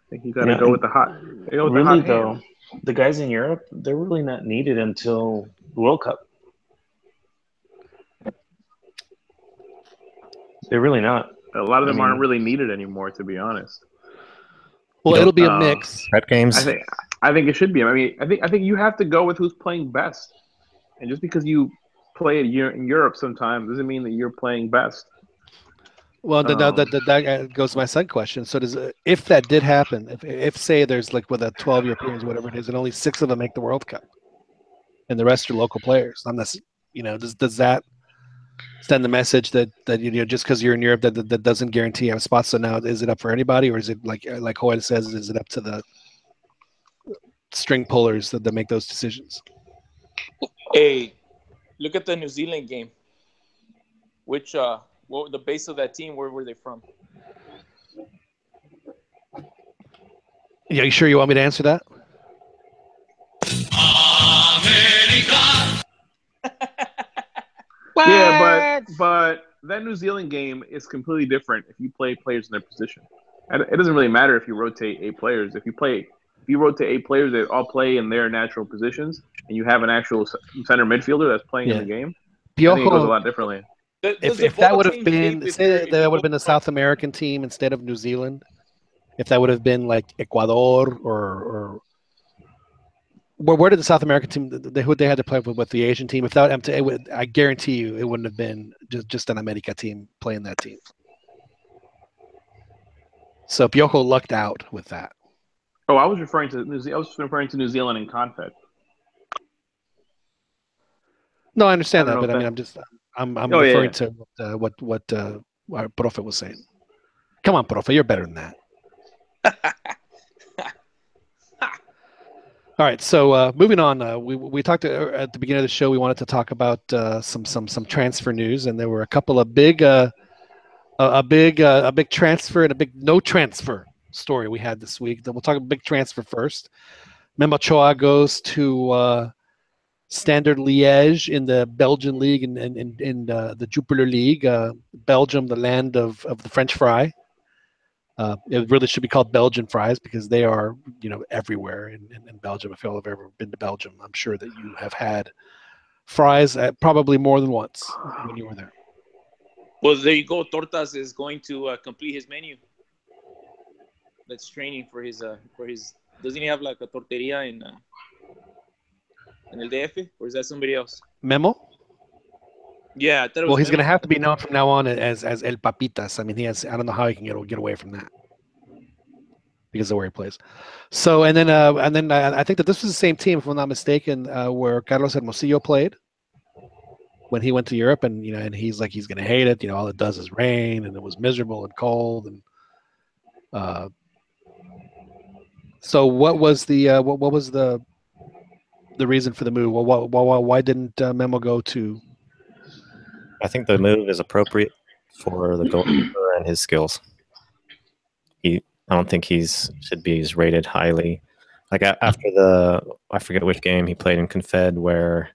I think you got to go with the hot. Really, though, the guys in Europe, they're really not needed until the World Cup. They're really not. A lot of them aren't really needed anymore, to be honest. Well, it'll be a mix. Prep games. I think it should be. I mean, I think you have to go with who's playing best. And just because you play in Europe sometimes doesn't mean that you're playing best. Well, that goes to my second question. So, if that did happen, if say there's like with a 12 Europeans, whatever it is, and only 6 of them make the World Cup, and the rest are local players, does that send the message that just because you're in Europe that doesn't guarantee you have spots? So now is it up for anybody, or is it like Hoyle says, is it up to the string pullers that make those decisions? Hey, look at the New Zealand game. Which what the base of that team? Where were they from? Yeah, you sure you want me to answer that? Yeah, but that New Zealand game is completely different if you play players in their position. It doesn't really matter if you rotate 8 players. If you rotate 8 players that all play in their natural positions, and you have an actual center midfielder that's playing in the game, I think it goes a lot differently. If that would have been, say that would have been the South American team instead of New Zealand, if that would have been like Ecuador or where did the South American team, who they had to play with the Asian team? If that, I guarantee you, it wouldn't have been just an America team playing that team. So Piojo lucked out with that. Oh, I was referring to New Zealand in Confed. No, I understand that, but I mean, I'm referring to what our Profe was saying. Come on, Profe, you're better than that. All right, so moving on. We talked at the beginning of the show. We wanted to talk about some transfer news, and there were a couple of big transfer and a big no transfer story we had this week. Then we'll talk about big transfer first. Memo Ochoa goes to Standard Liège in the Belgian league and in the Jupiler League. Belgium, the land of the French fry. It really should be called Belgian fries because they are, everywhere in Belgium. If you all have ever been to Belgium, I'm sure that you have had fries probably more than once when you were there. Well, there you go. Tortas is going to complete his menu. That's training for his. Doesn't he have like a torteria in El DF, or is that somebody else? Memo? Yeah, I thought it was well, he's Memo. going to have to be known from now on as El Papitas. I mean, I don't know how he can get away from that because of where he plays. So, and then I think that this was the same team, if I'm not mistaken, where Carlos Hermosillo played. when he went to Europe, and and he's like he's going to hate it. All it does is rain, and it was miserable and cold, and so what was the what was the reason for the move? Well, why didn't Memo go to? I think the move is appropriate for the goalkeeper and his skills. I don't think should be rated highly. Like after I forget which game he played in Confed, where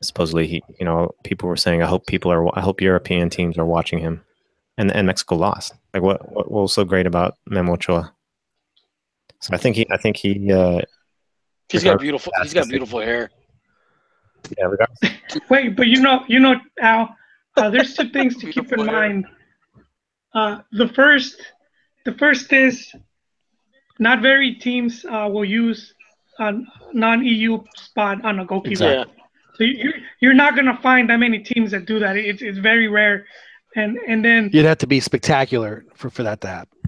supposedly people were saying, I hope European teams are watching him, and Mexico lost. Like what was so great about Memo Ochoa? So I think he he's got beautiful hair. Yeah, regardless. Wait, but Al, there's two things to keep in mind. The first is not very teams will use a non-EU spot on a goalkeeper. Exactly. So you're not gonna find that many teams that do that. It's very rare, and then you'd have to be spectacular for that to happen.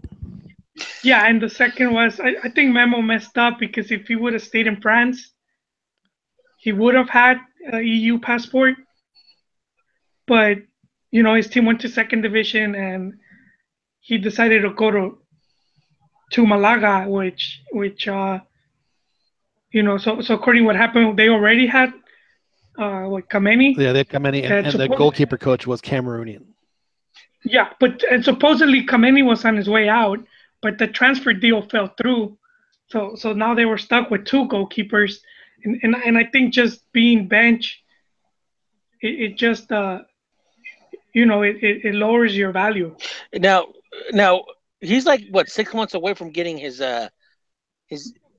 Yeah, and the second was I think Memo messed up because if he would have stayed in France, he would have had an EU passport. But his team went to second division, and he decided to go to Malaga, which so according to what happened, they already had Kameni. Yeah, they had Kameni, and the goalkeeper coach was Cameroonian. Yeah, and supposedly Kameni was on his way out, but the transfer deal fell through. So now they were stuck with two goalkeepers, and I think just being bench, it just it lowers your value. Now he's like what 6 months away from getting his.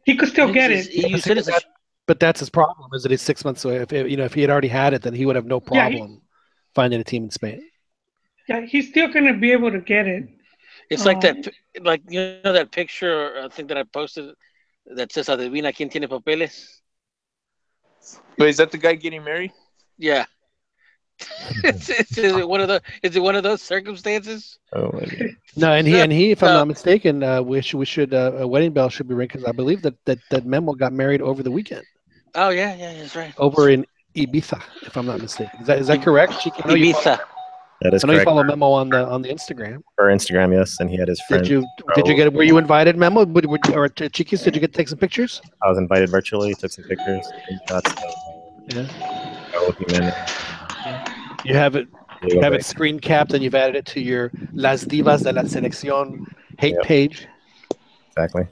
He could still get it. EU citizenship. But that's his problem, is that he's 6 months away. If he had already had it, then he would have no problem finding a team in Spain. Yeah, he's still going to be able to get it. It's like that, that picture I think that I posted that says "Adivina quién tiene papeles." But is that the guy getting married? Yeah. Is it one of those circumstances? Oh my God. No, and he, if I'm not mistaken, we should a wedding bell should be ringing, because I believe that Memo got married over the weekend. Oh yeah, that's right. Over in Ibiza, if I'm not mistaken. Is that correct? Ibiza. That is I know correct. you follow Memo on the Instagram. For Instagram, yes, and he had his friend. Did you get? Were you invited, Memo? Or Chiquis? Did you get to take some pictures? I was invited virtually. Took some pictures, screenshots. You have it. You have it screen capped, and you've added it to your Las Divas de la Selección hate page. Exactly.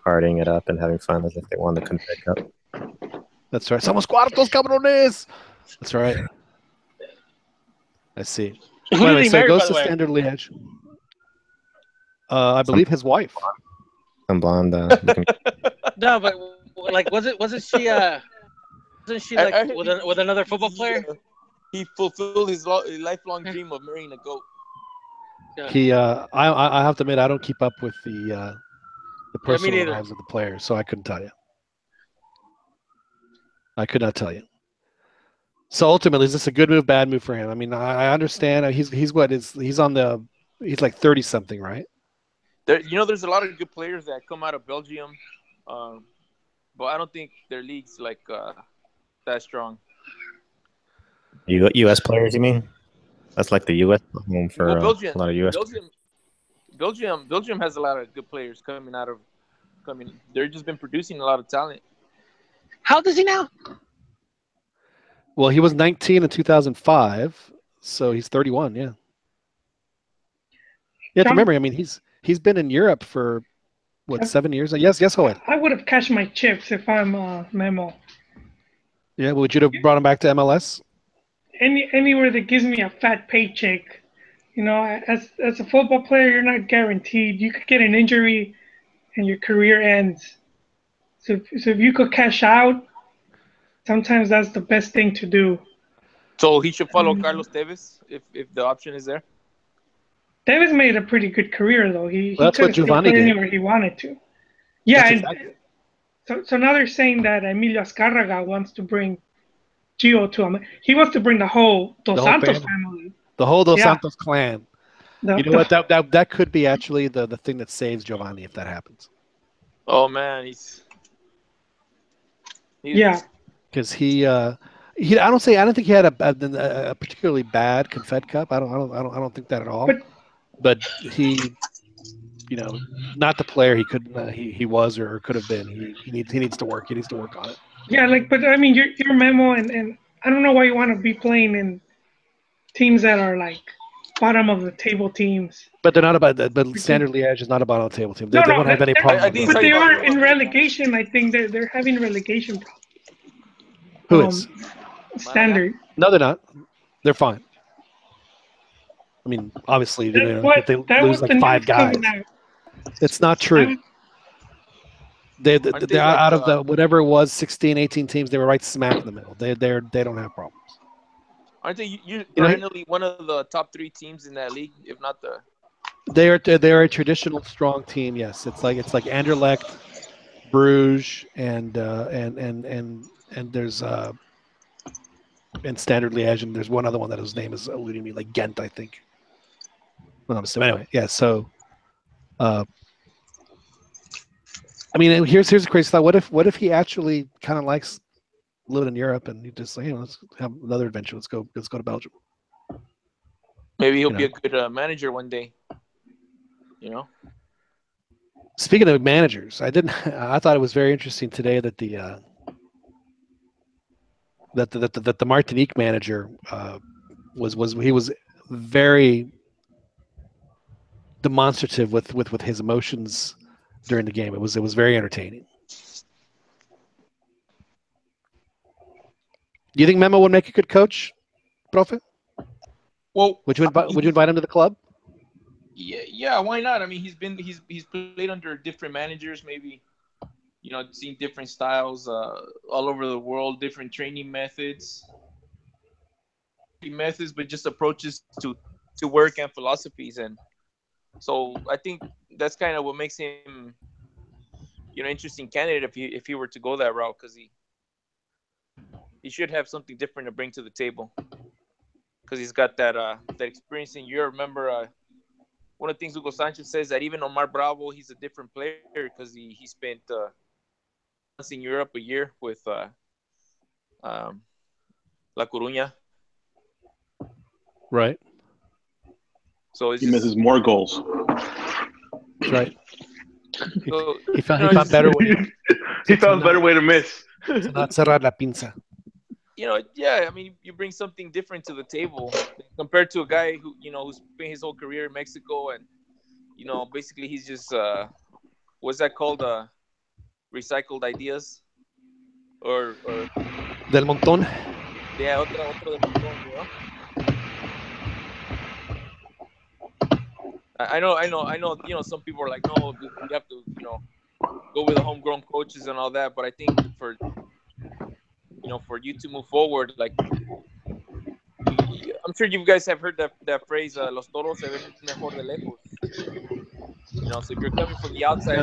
Partying it up and having fun as if they won the Confed Cup. That's right. Somos cuartos, cabrones. That's right. I see. Who did he marry, it goes by the to way? Standard Liège. I believe his wife. Some blonde. No, but like, wasn't she? Wasn't she like with another football player? He fulfilled his lifelong dream of marrying a goat. Yeah. I have to admit, I don't keep up with the personal neither. lives of the players, so I couldn't tell you. I could not tell you. So ultimately, is this a good move, bad move for him? I mean, I understand. He's like 30 something, right? There's a lot of good players that come out of Belgium, but I don't think their league's like that strong. U.S. players, you mean? That's like the U.S. home for Belgium, a lot of U.S. Belgium has a lot of good players coming. They've just been producing a lot of talent. How old is he now? Well, he was 19 in 2005, so he's 31. Yeah. You have to remember. I mean, he's been in Europe for 7 years? Yes, Joel. I would have cashed my chips if I'm Memo. Yeah, would you have brought him back to MLS? Anywhere that gives me a fat paycheck. As a football player, you're not guaranteed. You could get an injury, and your career ends. So if you could cash out, sometimes that's the best thing to do. So he should follow Carlos Tevez if the option is there. Tevez made a pretty good career, though. He that's could what Giovanni did. Anywhere he wanted to. Yeah, so now they're saying that Emilio Azcárraga wants to bring Gio to him. He wants to bring the whole Dos Santos family. The whole Dos Santos clan. You know what? That could be actually the thing that saves Giovanni if that happens. Oh man, he's yeah. Because he, I don't think he had a particularly bad Confed Cup. I don't think that at all. But he, not the player he could he was or could have been. He needs to work. He needs to work on it. Yeah, but I mean, your Memo, and I don't know why you want to be playing in teams that are like bottom of the table teams. But they're not about that. But Standard Liège is not a bottom of the table team. They won't have any problem. But they are in relegation. I think they're having relegation problems. Who is? Standard. No, they're not. They're fine. I mean, obviously, if they lose like 5 guys, it's not true. They're out of the whatever it was, 16, 18 teams. They were right smack in the middle. They don't have problems. Aren't they perennially one of the top 3 teams in that league, if not the? They're a traditional strong team. Yes, it's like Anderlecht, Bruges, and there's and Standard Liège, and there's one other one that his name is eluding me, like Ghent, I think. So anyway, yeah. So, I mean, here's a crazy thought. What if he actually kind of likes living in Europe, and he just like, let's have another adventure. Let's go to Belgium. Maybe he'll be a good manager one day. Speaking of managers, I thought it was very interesting today that the Martinique manager was very demonstrative with his emotions during the game. It was very entertaining. Do you think Memo would make a good coach, Profe? Well, would you invite him to the club? Yeah, why not? I mean, he's played under different managers, maybe, seen different styles all over the world, different training methods, but just approaches to work and philosophies. And so I think that's kind of what makes him, interesting candidate if he were to go that route, because he should have something different to bring to the table, because he's got that experience in Europe. Remember, one of the things Hugo Sanchez says that even Omar Bravo, he's a different player because he spent in Europe a year with La Coruña. Right. So he misses more goals. That's right. So, he found better way. He found a better way to miss. Not cerrar la pinza. Yeah, I mean, you bring something different to the table compared to a guy who, who's spent his whole career in Mexico, and, basically he's just, what's that called? Recycled ideas? Or Del montón. Yeah, otro del montón, I know, some people are like, no, you have to, go with the homegrown coaches and all that, but I think for you to move forward, like, I'm sure you guys have heard that phrase, los toros se ven mejor de lejos. So if you're coming from the outside,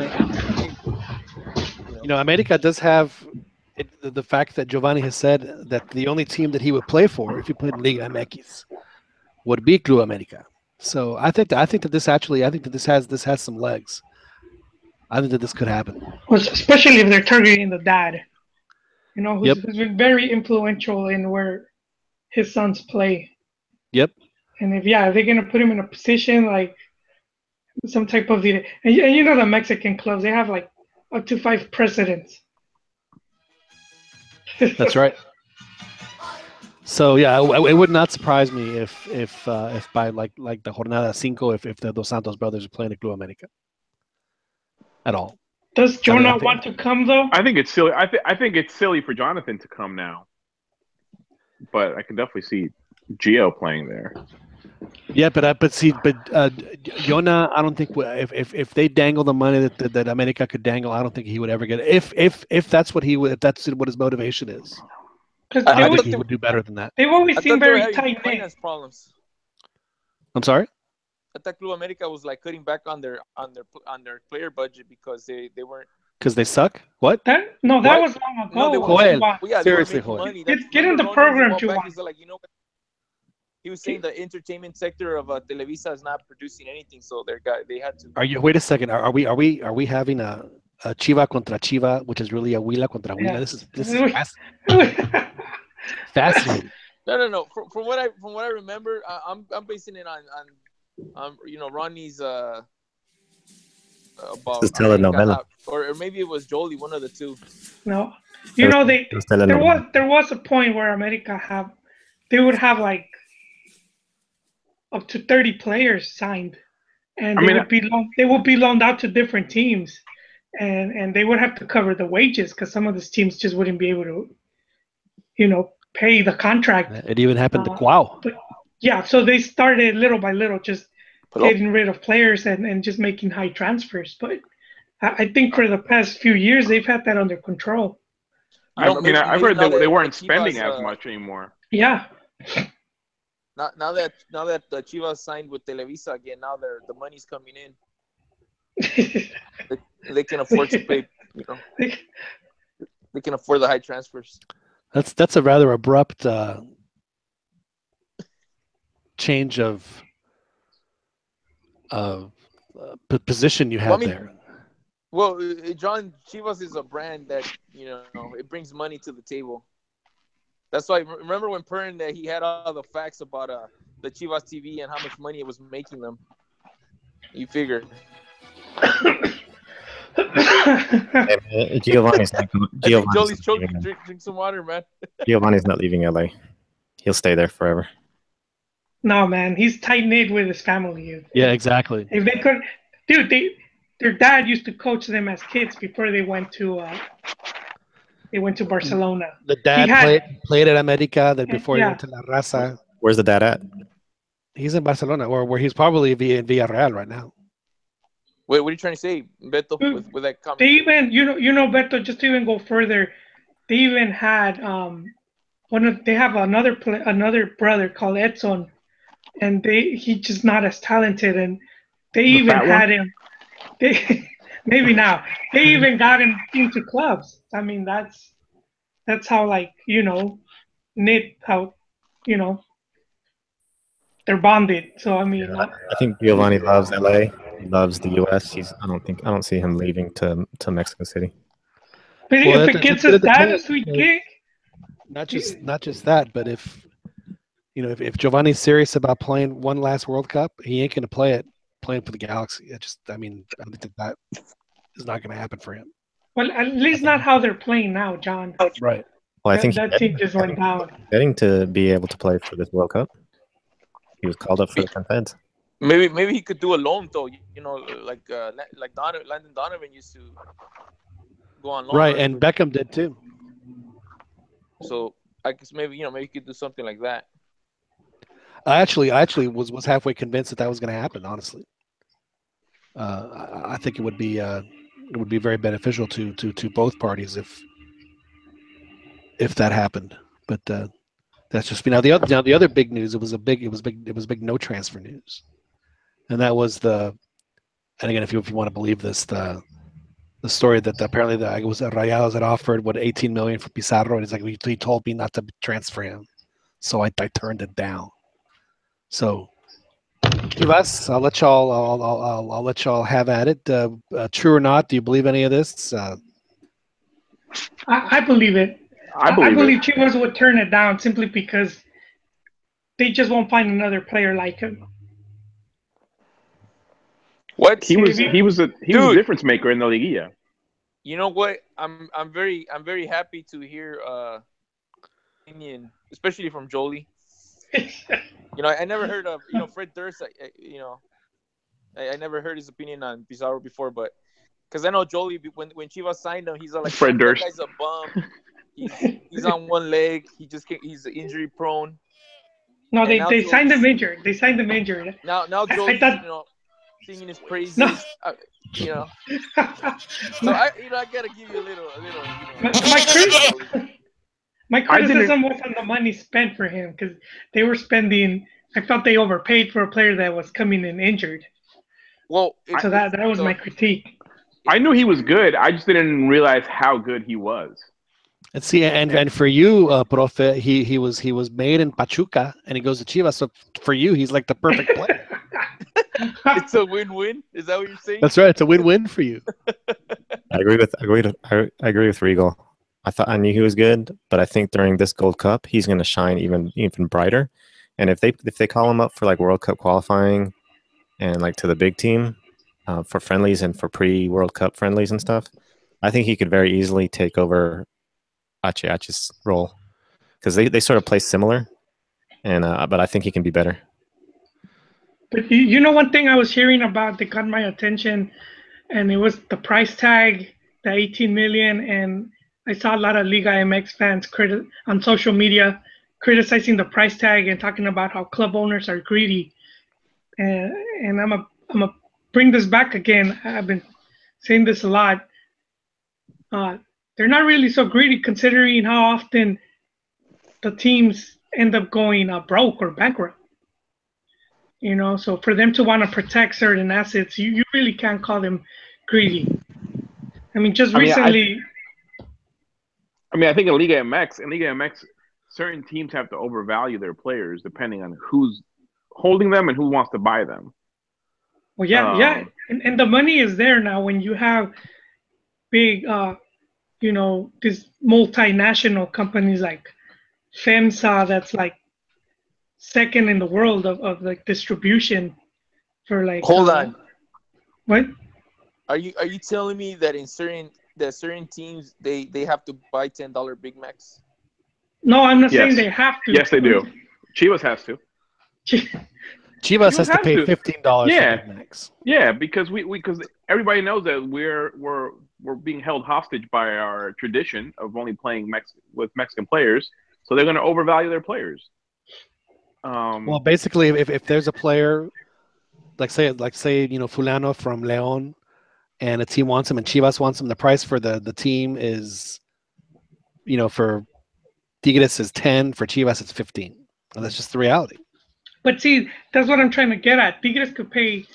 America does have the fact that Giovanni has said that the only team that he would play for if he played in Liga MX would be Club America. So I think that this has some legs. I think that this could happen. Well, especially if they're targeting the dad. Who's been very influential in where his sons play. Yep. And if they're gonna put him in a position like some type of and the Mexican clubs, they have like up to 5 presidents. That's right. So it would not surprise me if by like the Jornada 5, if the Dos Santos brothers are playing at Club America at all. Does Jonah want to come though? I think it's silly. I think it's silly for Jonathan to come now, but I can definitely see Gio playing there. Yeah, but Jonah, I don't think if they dangle the money that America could dangle, I don't think he would ever get it. If that's what his motivation is. I think he would do better than that. They've always seemed very tight-knit. Problems. I'm sorry? I thought Club America was like cutting back on their player budget because they weren't. Because they suck? What? That was long ago. No, seriously, Joel. Get in the program, Juan. Like, he was saying the entertainment sector of Televisa is not producing anything, so they had to. Wait a second. Are we having a Chiva contra Chiva, which is really a Huila contra Huila? Yeah. This is Fascinating. No. From what I remember, I'm basing it on Ronnie's about This is America, telenovela. or maybe it was Jolie, one of the two. No, It was telenovela. there was a point where they would have like up to 30 players signed, and they would be loaned out to different teams, and they would have to cover the wages because some of these teams just wouldn't be able to, pay the contract. It even happened to Wow. But yeah, so they started little by little, just getting rid of players and just making high transfers. But I think for the past few years they've had that under control. I've heard they weren't spending as much anymore. Yeah. Now that the Chivas signed with Televisa again, now the money's coming in. they can afford to pay. They can afford the high transfers. That's a rather abrupt change of position you have there. Well, John, Chivas is a brand that it brings money to the table. That's why. Remember when Pern he had all the facts about the Chivas TV and how much money it was making them. You figure. Giovanni's not. Jolie's choking. Drink some water, man. Giovanni's not leaving LA. He'll stay there forever. No, man, he's tight knit with his family. Yeah, exactly. If they could, dude, their dad used to coach them as kids before they went to Barcelona. The dad played at America. Then before he went to La Raza. Where's the dad at? He's in Barcelona, or where he's probably in Villarreal right now. Wait, what are you trying to say, Beto? With that comment? They even, Beto, just to even go further, they even had they have another brother called Edson, and he's just not as talented, and they even had him. Maybe now they even got him into clubs. I mean, that's how knit how they're bonded. So I mean, I think Giovanni loves LA. He loves the US. I don't see him leaving to Mexico City. But if it gets us that, a sweet gig. Not just that, but if Giovanni's serious about playing one last World Cup, he ain't going to playing for the Galaxy. I think that is not going to happen for him. Well, at least not how they're playing now, John. Right. Well, I think that team just went down. Getting to be able to play for this World Cup. He was called up for the Confeds. Maybe he could do a loan though. Like Landon Donovan used to go on loan. Right, and Beckham did too. So I guess maybe he could do something like that. I actually was halfway convinced that was going to happen. Honestly, I think it would be very beneficial to both parties if that happened. But that's just now the other big news. It was big no transfer news, and that was and again, if you want to believe this, the story that apparently it was Rayados had offered $18 million for Pizarro, and it's like he told me not to transfer him, so I turned it down. So, Chivas, I'll let y'all have at it. True or not, do you believe any of this? I believe it. I believe Chivas would turn it down simply because they just won't find another player like him. What he was a difference maker in the Liguilla. You know what? I'm very happy to hear opinion, especially from Jolie. I never heard of Fred Durst. I never heard his opinion on Pizarro before, but because I know Jolie when Chivas signed him, he's like Fred Durst. That guy's a bum. He's on one leg. He's injury prone. No, they signed him injured. They signed him injured. Now Jolie's singing his praises. No. So I gotta give you a little. My criticism was on the money spent for him because they were spending. I felt they overpaid for a player that was coming in injured. Well, so that was my critique. I knew he was good. I just didn't realize how good he was. And see, and for you, Profe, he was made in Pachuca, and he goes to Chivas. So for you, he's like the perfect player. It's a win-win. Is that what you're saying? That's right. It's a win-win for you. I agree with Regal. I knew he was good, but I think during this Gold Cup, he's going to shine even brighter. And if they call him up for like World Cup qualifying and like to the big team for friendlies and for pre-World Cup friendlies and stuff, I think he could very easily take over Achi's role because they sort of play similar, and but I think he can be better. But you know, one thing I was hearing about that got my attention, and it was the price tag, the 18 million, and I saw a lot of Liga MX fans on social media criticizing the price tag and talking about how club owners are greedy. And I'm a bring this back again. I've been saying this a lot. They're not really so greedy considering how often the teams end up going broke or bankrupt. You know, so for them to want to protect certain assets, you really can't call them greedy. I mean, just recently. I think in Liga MX, certain teams have to overvalue their players depending on who's holding them and who wants to buy them. Well, yeah, and the money is there now when you have big, these multinational companies like FEMSA that's like second in the world of like distribution for like. Hold on. What? Are you telling me that in certain teams they have to buy $10 Big Macs? No, I'm not saying they have to. Yes, they do. Chivas has to. Chivas has to pay $15 for Big Macs. Yeah, because because everybody knows that we're being held hostage by our tradition of only playing with Mexican players, so they're going to overvalue their players. Well, basically, if there's a player, like say Fulano from León, and a team wants him and Chivas wants him, the price for the team is, for Tigres is 10, for Chivas it's 15. And that's just the reality. But see, that's what I'm trying to get at. Tigres could pay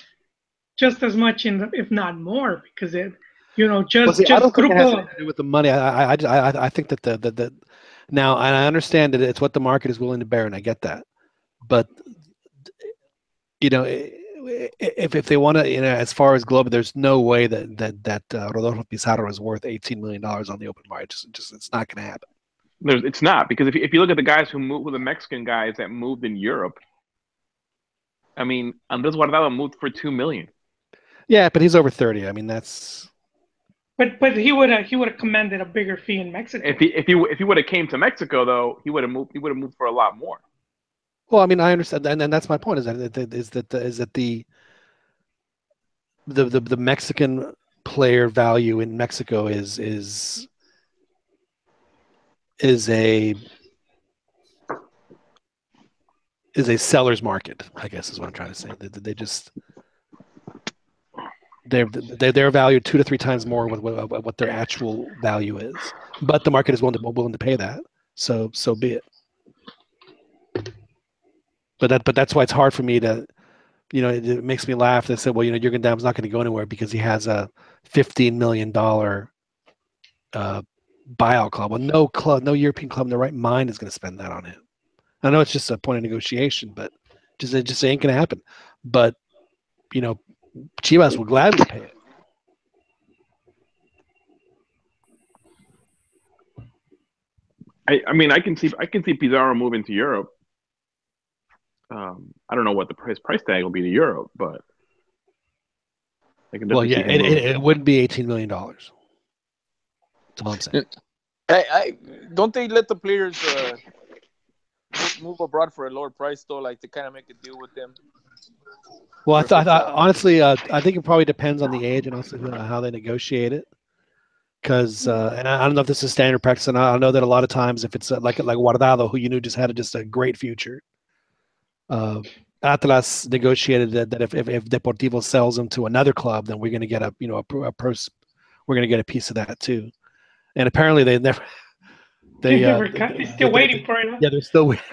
just as much, if not more, because I don't think it has anything to do with the money. I think that the now, and I understand that it's what the market is willing to bear, and I get that. But if they want to, as far as global, there's no way that Rodolfo Pizarro is worth $18 million on the open market. Just it's not going to happen. It's not, because if you look at the guys who moved, the Mexican guys that moved in Europe, I mean, Andres Guardado moved for $2 million. Yeah, but he's over 30. I mean, that's. But he would have commanded a bigger fee in Mexico. If he would have came to Mexico, though, he would have moved for a lot more. Well, I mean, I understand, and that's my point. Is that the Mexican player value in Mexico is a seller's market, I guess is what I'm trying to say. They're valued 2 to 3 times more what their actual value is, but the market is willing to pay that. So be it. But that's why it's hard for me to, it makes me laugh. They said, well, Jurgen Damm's not going to go anywhere because he has a $15 million buyout club. Well, no European club in their right mind is going to spend that on him. I know it's just a point of negotiation, but it just ain't going to happen. But Chivas will gladly pay it. I mean, I can see Pizarro moving to Europe. I don't know what his price tag will be to Europe, but I can definitely see him moving. It wouldn't be $18 million. That's all I'm saying. Don't they let the players move abroad for a lower price, though, like to kind of make a deal with them? Well, I thought honestly, I think it probably depends on the age and also how they negotiate it. Because and I don't know if this is standard practice, and I know that a lot of times if it's like Guardado, who just had just a great future. Atlas negotiated that if Deportivo sells him to another club, then we're going to get we're going to get a piece of that too. And apparently they're still waiting for it. Yeah, they're still waiting.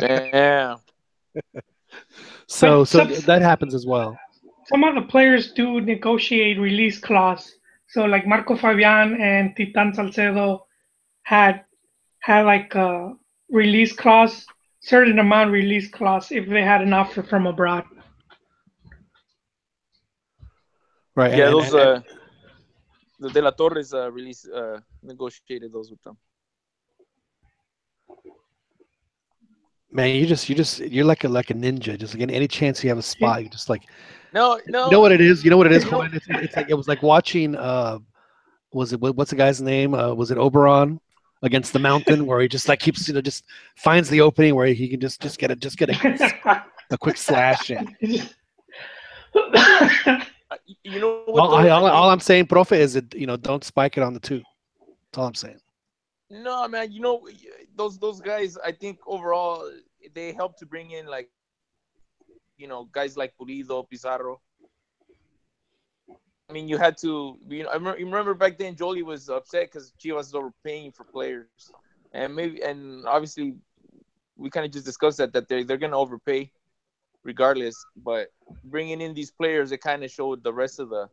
Yeah. So that happens as well. Some of the players do negotiate release clause. So like Marco Fabian and Titan Salcedo had like a release clause, certain amount release clause if they had an offer from abroad. Right. Yeah, the De La Torres negotiated those with them. Man, you're like a ninja. Just like any chance you have a spot, you just like. No. You know what it is? You know what it is, Juan? It's like it was like watching. What's the guy's name? Was it Oberon against the Mountain, where he just like keeps just finds the opening where he can just get a quick slash in. You know what? All I'm saying, Profe, is that don't spike it on the 2. That's all I'm saying. No, man. Those guys. I think overall they help to bring in like guys like Pulido, Pizarro. I mean, you had to. I remember back then Jolie was upset because Chivas was overpaying for players, and obviously we kind of just discussed that they're going to overpay regardless. But bringing in these players, it kind of showed the rest of the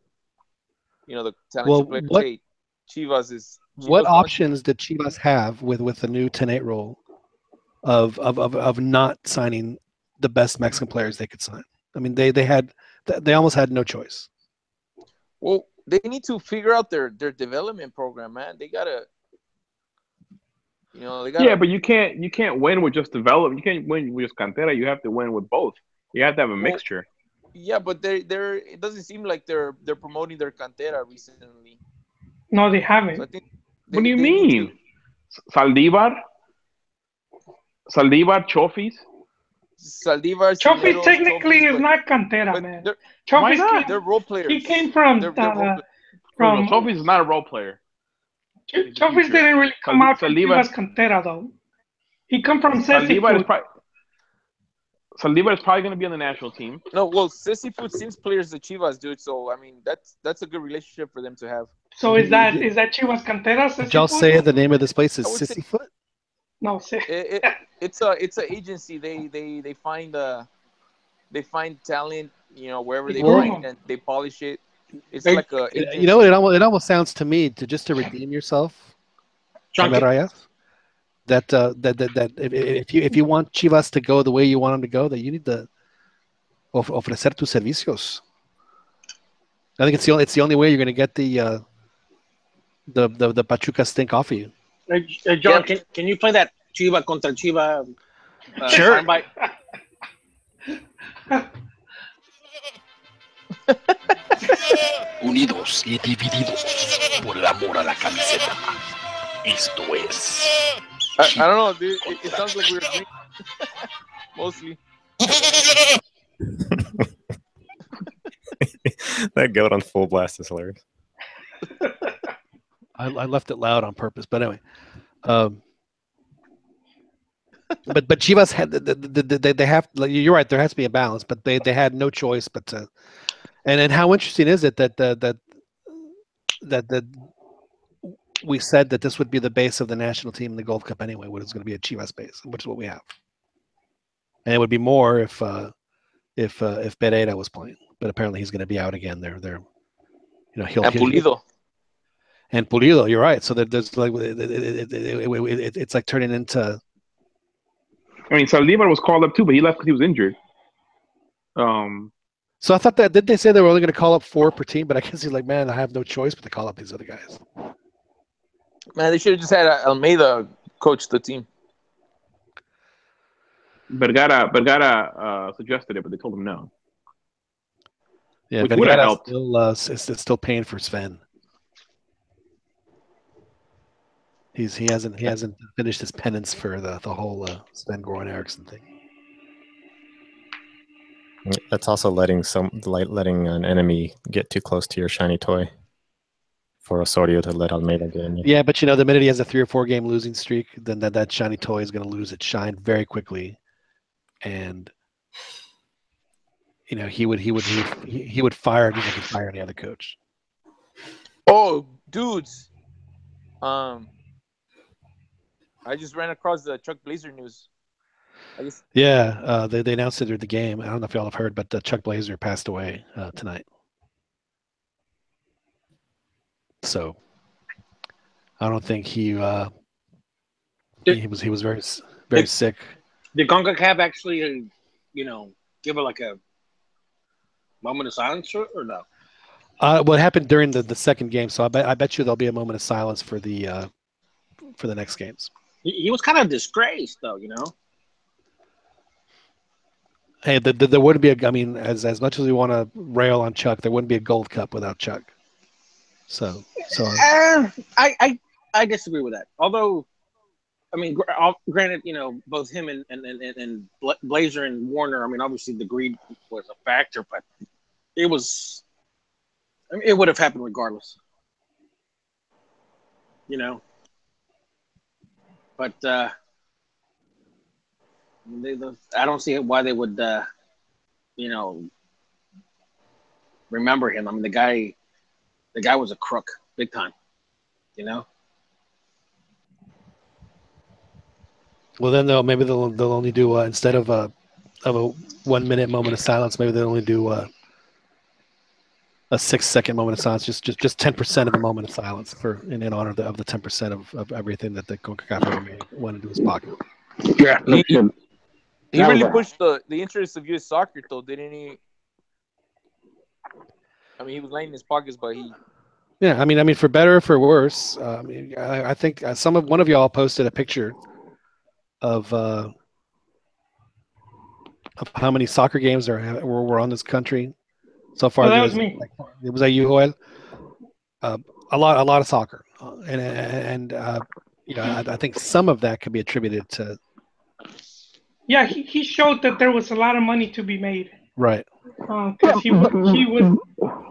talented players. Hey, Chivas is. What options did Chivas have with the new 10-8 rule of not signing the best Mexican players they could sign? I mean, they almost had no choice. Well, they need to figure out their development program, man. They gotta. Yeah, but you can't win with just development. You can't win with just cantera. You have to win with both. You have to have a mixture. Yeah, but it doesn't seem like they're promoting their cantera recently. No, they haven't. So I think what do you mean? Saldívar, Chofis. Chofis technically is not cantera, man. Why not? They're role players. He came from Chofis is not a role player. Chofis didn't really come out from Chivas cantera though. He come from Saldívar. Saldívar is probably going to be on the national team. No, well, Sesifood seems players the Chivas, dude. So I mean, that's a good relationship for them to have. So is that Chivas cantera? Did y'all say the name of this place is Sesifood? No, it's an agency. They find talent, wherever they find, and they polish it. It's like a. Agency. You know what? It almost sounds to me to redeem yourself, that if you want Chivas to go the way you want them to go, that you need to ofrecer tus servicios. I think it's the only way you're going to get the Pachuca stink off of you. John, can you play that Chiva contra Chiva? Sure. Unidos y divididos por el amor a la camiseta. Esto es. I don't know, dude. It sounds like we're agreeing. Mostly. That goat on full blast is hilarious. I left it loud on purpose, but anyway. But Chivas had they have. You're right. There has to be a balance, but they had no choice but to. And how interesting is it that we said that this would be the base of the national team in the Gold Cup anyway, what is going to be a Chivas base, which is what we have. And it would be more if Pereira was playing, but apparently he's going to be out again. He'll Pulido. And Pulido, you're right. So there's like it's like turning into. I mean, Saldívar was called up too, but he left because he was injured. So I thought did they say they were only going to call up 4 per team? But I guess he's like, man, I have no choice but to call up these other guys. Man, they should have just had Almeida coach the team. Vergara suggested it, but they told him no. Yeah, which would have helped. Is still paying for Sven. He hasn't finished his penance for the whole Sven Goran Eriksson thing. That's also letting an enemy get too close to your shiny toy for Osorio to let Almeida get in. Yeah, but the minute he has a 3 or 4 game losing streak, then that shiny toy is going to lose its shine very quickly, and he would fire just like he'd fire any other coach. Oh, dudes! I just ran across the Chuck Blazer news. Yeah, they announced it at the game. I don't know if y'all have heard, but Chuck Blazer passed away tonight. So I don't think he was very sick. Did CONCACAF actually, give it like a moment of silence or no? What happened during the second game? So I bet you there'll be a moment of silence for the next games. He was kind of disgraced, though, you know. Hey, there wouldn't be a. I mean, as much as we want to rail on Chuck, there wouldn't be a Gold Cup without Chuck. So I disagree with that. Although, I mean, granted, you know, both him and Blazer and Warner. I mean, obviously the greed was a factor, but it was. I mean, it would have happened regardless. You know. But I don't see why they would, you know, remember him. I mean, the guy was a crook, big time. You know. Well, then maybe they'll only do instead of a 1 minute moment of silence, maybe they'll only do a 6-second moment of silence, just 10% of the moment of silence in honor of the 10% of everything that the CONCACAF ever went into his pocket. Yeah, he really pushed the interests of U.S. soccer, though, didn't he? I mean, he was laying in his pockets, but he. Yeah, I mean, for better or for worse, I think one of y'all posted a picture of how many soccer games were on this country so far. Oh, that was me. It was that you, Joel? A lot of soccer, and you know, I think some of that could be attributed to. Yeah, he showed that there was a lot of money to be made. Right. Because he would.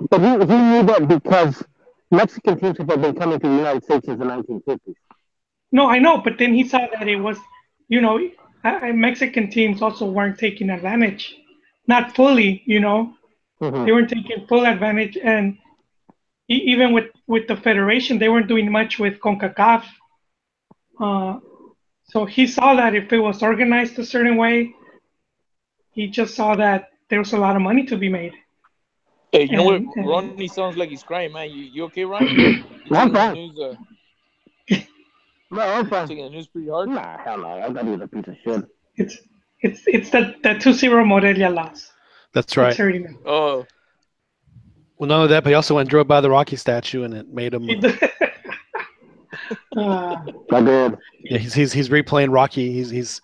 But he knew that because Mexican teams have been coming to the United States since the 1950s. No, I know, but then he saw that it was, you know, Mexican teams also weren't taking advantage, not fully, you know, they weren't taking full advantage, and even with the federation, they weren't doing much with CONCACAF. So he saw that if it was organized a certain way, he just saw that there was a lot of money to be made. Hey, you know what? Ronnie sounds like he's crying, man. You okay, Ronnie? I'm fine. News, no, I'm fine. Taking the news pretty hard. Nah, hell no. I thought he was a piece of shit. It's that 2-0 Morelia loss. That's right. Oh. Well, none of that, but he also went and drove by the Rocky statue, and it made him. I did. Yeah, he's replaying Rocky. He's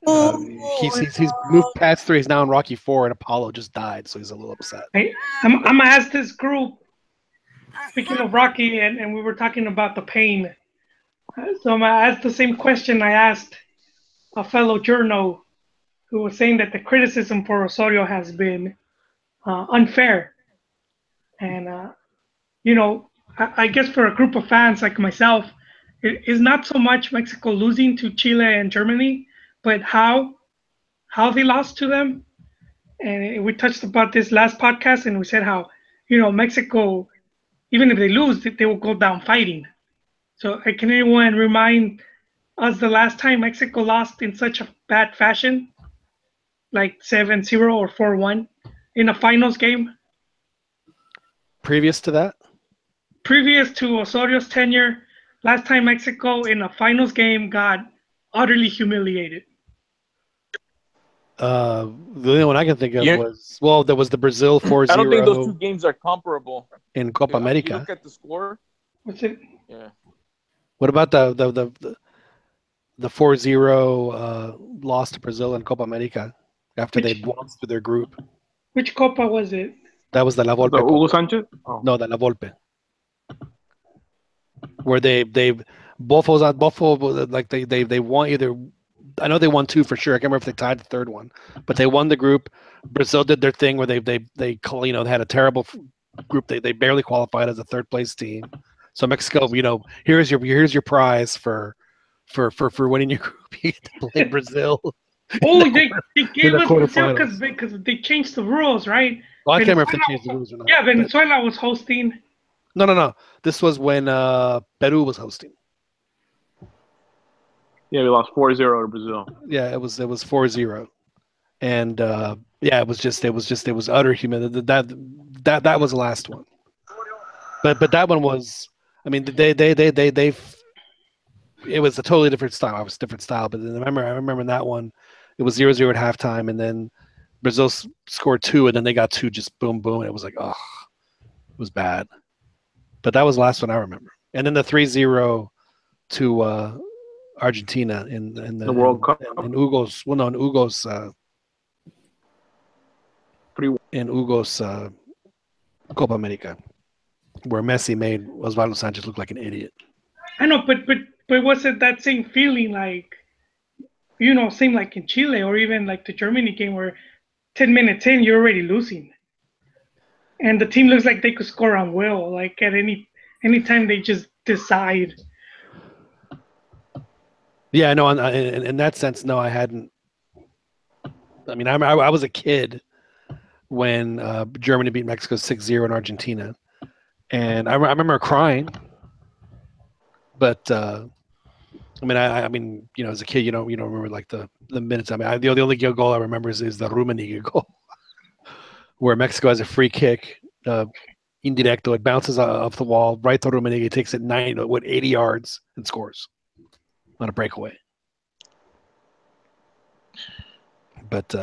moved past 3. He's now in Rocky 4, and Apollo just died, so he's a little upset. I'm gonna ask this group. Speaking of Rocky, and we were talking about the pain, so I'm gonna ask the same question I asked a fellow journo who was saying that the criticism for Osorio has been unfair, and you know, I guess for a group of fans like myself, it is not so much Mexico losing to Chile and Germany, but how they lost to them. And we touched about this last podcast, and we said how, you know, Mexico, even if they lose, they will go down fighting. So can anyone remind us the last time Mexico lost in such a bad fashion, like 7-0 or 4-1 in a finals game? Previous to that? Previous to Osorio's tenure, last time Mexico in a finals game got utterly humiliated. The only one I can think of there was the Brazil 4-0. I don't think those two games are comparable. In Copa America. Look at the score. What's it? Yeah. What about the 4-0 loss to Brazil in Copa America after they'd walked through their group? Which Copa was it? That was the La Volpe. The Hugo Sanchez? Oh. No, the La Volpe. Where they both like they won either. I know they won 2 for sure. I can't remember if they tied the third one, but they won the group. Brazil did their thing where they you know, they had a terrible group. They barely qualified as a third place team. So Mexico, you know, here's your prize for winning your group. You get to play Brazil. Oh, they gave us Brazil because they changed the rules, right? Well, I can't remember if they changed the rules or not. Yeah, Venezuela was hosting. No. This was when Peru was hosting. Yeah, we lost 4-0 to Brazil. Yeah, it was 4-0, and yeah, it was utter humility. That was the last one. But that one was, I mean, they it was a totally different style. It was a different style. But then I remember in that one, it was 0-0 at halftime, and then Brazil scored 2, and then they got 2, just boom, boom, and it was like, oh, was bad. But that was the last one I remember. And then the 3-0 to Argentina in the World Cup. In Hugo's in Hugo's Copa America, where Messi made Osvaldo Sanchez look like an idiot. I know, but was it that same feeling like, same like in Chile or even like the Germany game where 10 minutes in you're already losing, and the team looks like they could score on will, like at any time they just decide. Yeah, no, in that sense, no, I hadn't. I mean, I was a kid when Germany beat Mexico 6-0 in Argentina, and I remember crying. But I mean, as a kid, you don't remember like the minutes. I mean, the only goal I remember is the Rummenigge goal, where Mexico has a free kick, indirecto. It bounces off the wall right to Rummenigge, takes it 80 yards and scores on a breakaway. But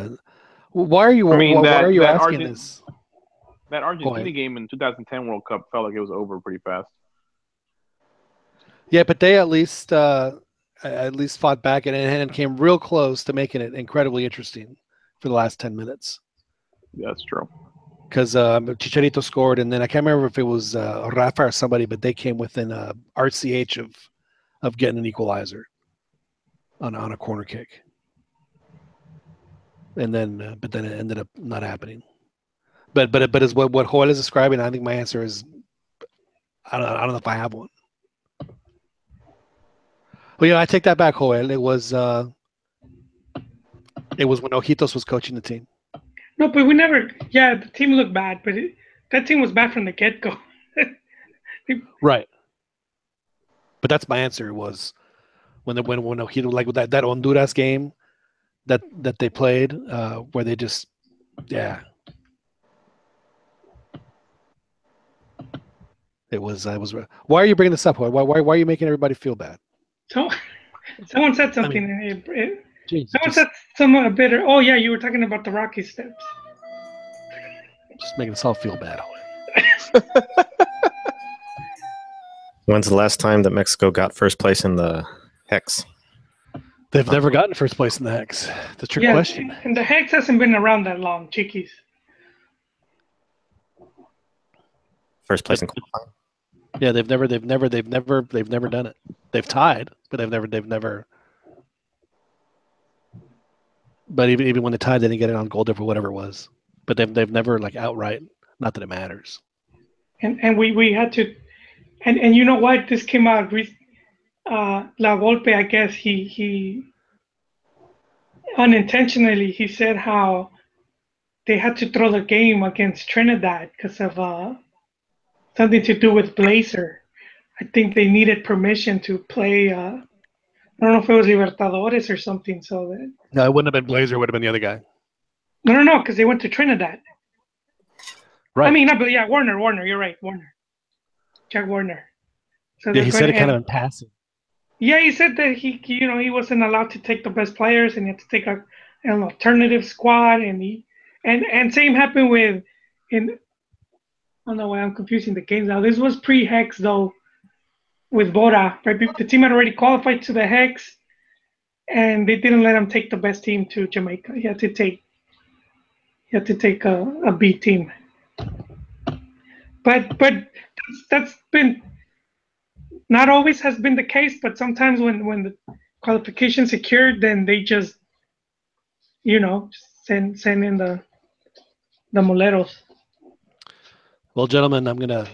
why are you? Why are you asking this? That Argentina game in 2010 World Cup felt like it was over pretty fast. Yeah, but they at least fought back and came real close to making it incredibly interesting for the last 10 minutes. That's true. Because Chicharito scored, and then I can't remember if it was Rafa or somebody, but they came within RCH of getting an equalizer on a corner kick. And then, but then it ended up not happening. But is what Joel is describing. I think my answer is I don't know if I have one. Well, I take that back, Joel. It was when Ojitos was coaching the team. No, but we never. Yeah, the team looked bad, but that team was bad from the get-go. Right. But that's my answer. Was when Ojitos, like with that Honduras game that they played, where they just It was. Why are you bringing this up? Why are you making everybody feel bad? So, someone said something. Someone said a bitter. Oh yeah, you were talking about the Rocky steps. Just making us all feel bad. When's the last time that Mexico got first place in the Hex? They've never gotten first place in the Hex. That's a trick question. And the Hex hasn't been around that long, Chiquis. First place in qualifying. Yeah, they've never done it. They've tied, but they've never. But even when they tied, they didn't get it on goal difference or whatever it was. But they've never like outright. Not that it matters. And we had to, and you know what? This came out. La Volpe, I guess he unintentionally he said how they had to throw the game against Trinidad because of something to do with Blazer. I think they needed permission to play. I don't know if it was Libertadores or something. So that No, it wouldn't have been Blazer. It would have been the other guy. No, because they went to Trinidad. Right. I mean, no, but yeah, Warner. You're right, Warner. Jack Warner. So yeah, he said it kind of in passing. Yeah, he said that he wasn't allowed to take the best players and he had to take an alternative squad, and same happened with I don't know why I'm confusing the games now. This was pre-Hex though, with Bora, right? The team had already qualified to the Hex, and they didn't let him take the best team to Jamaica. He had to take a B team. But that's been not always has been the case, but sometimes when the qualification secured, then they just send in the moleros. Well, gentlemen, I'm gonna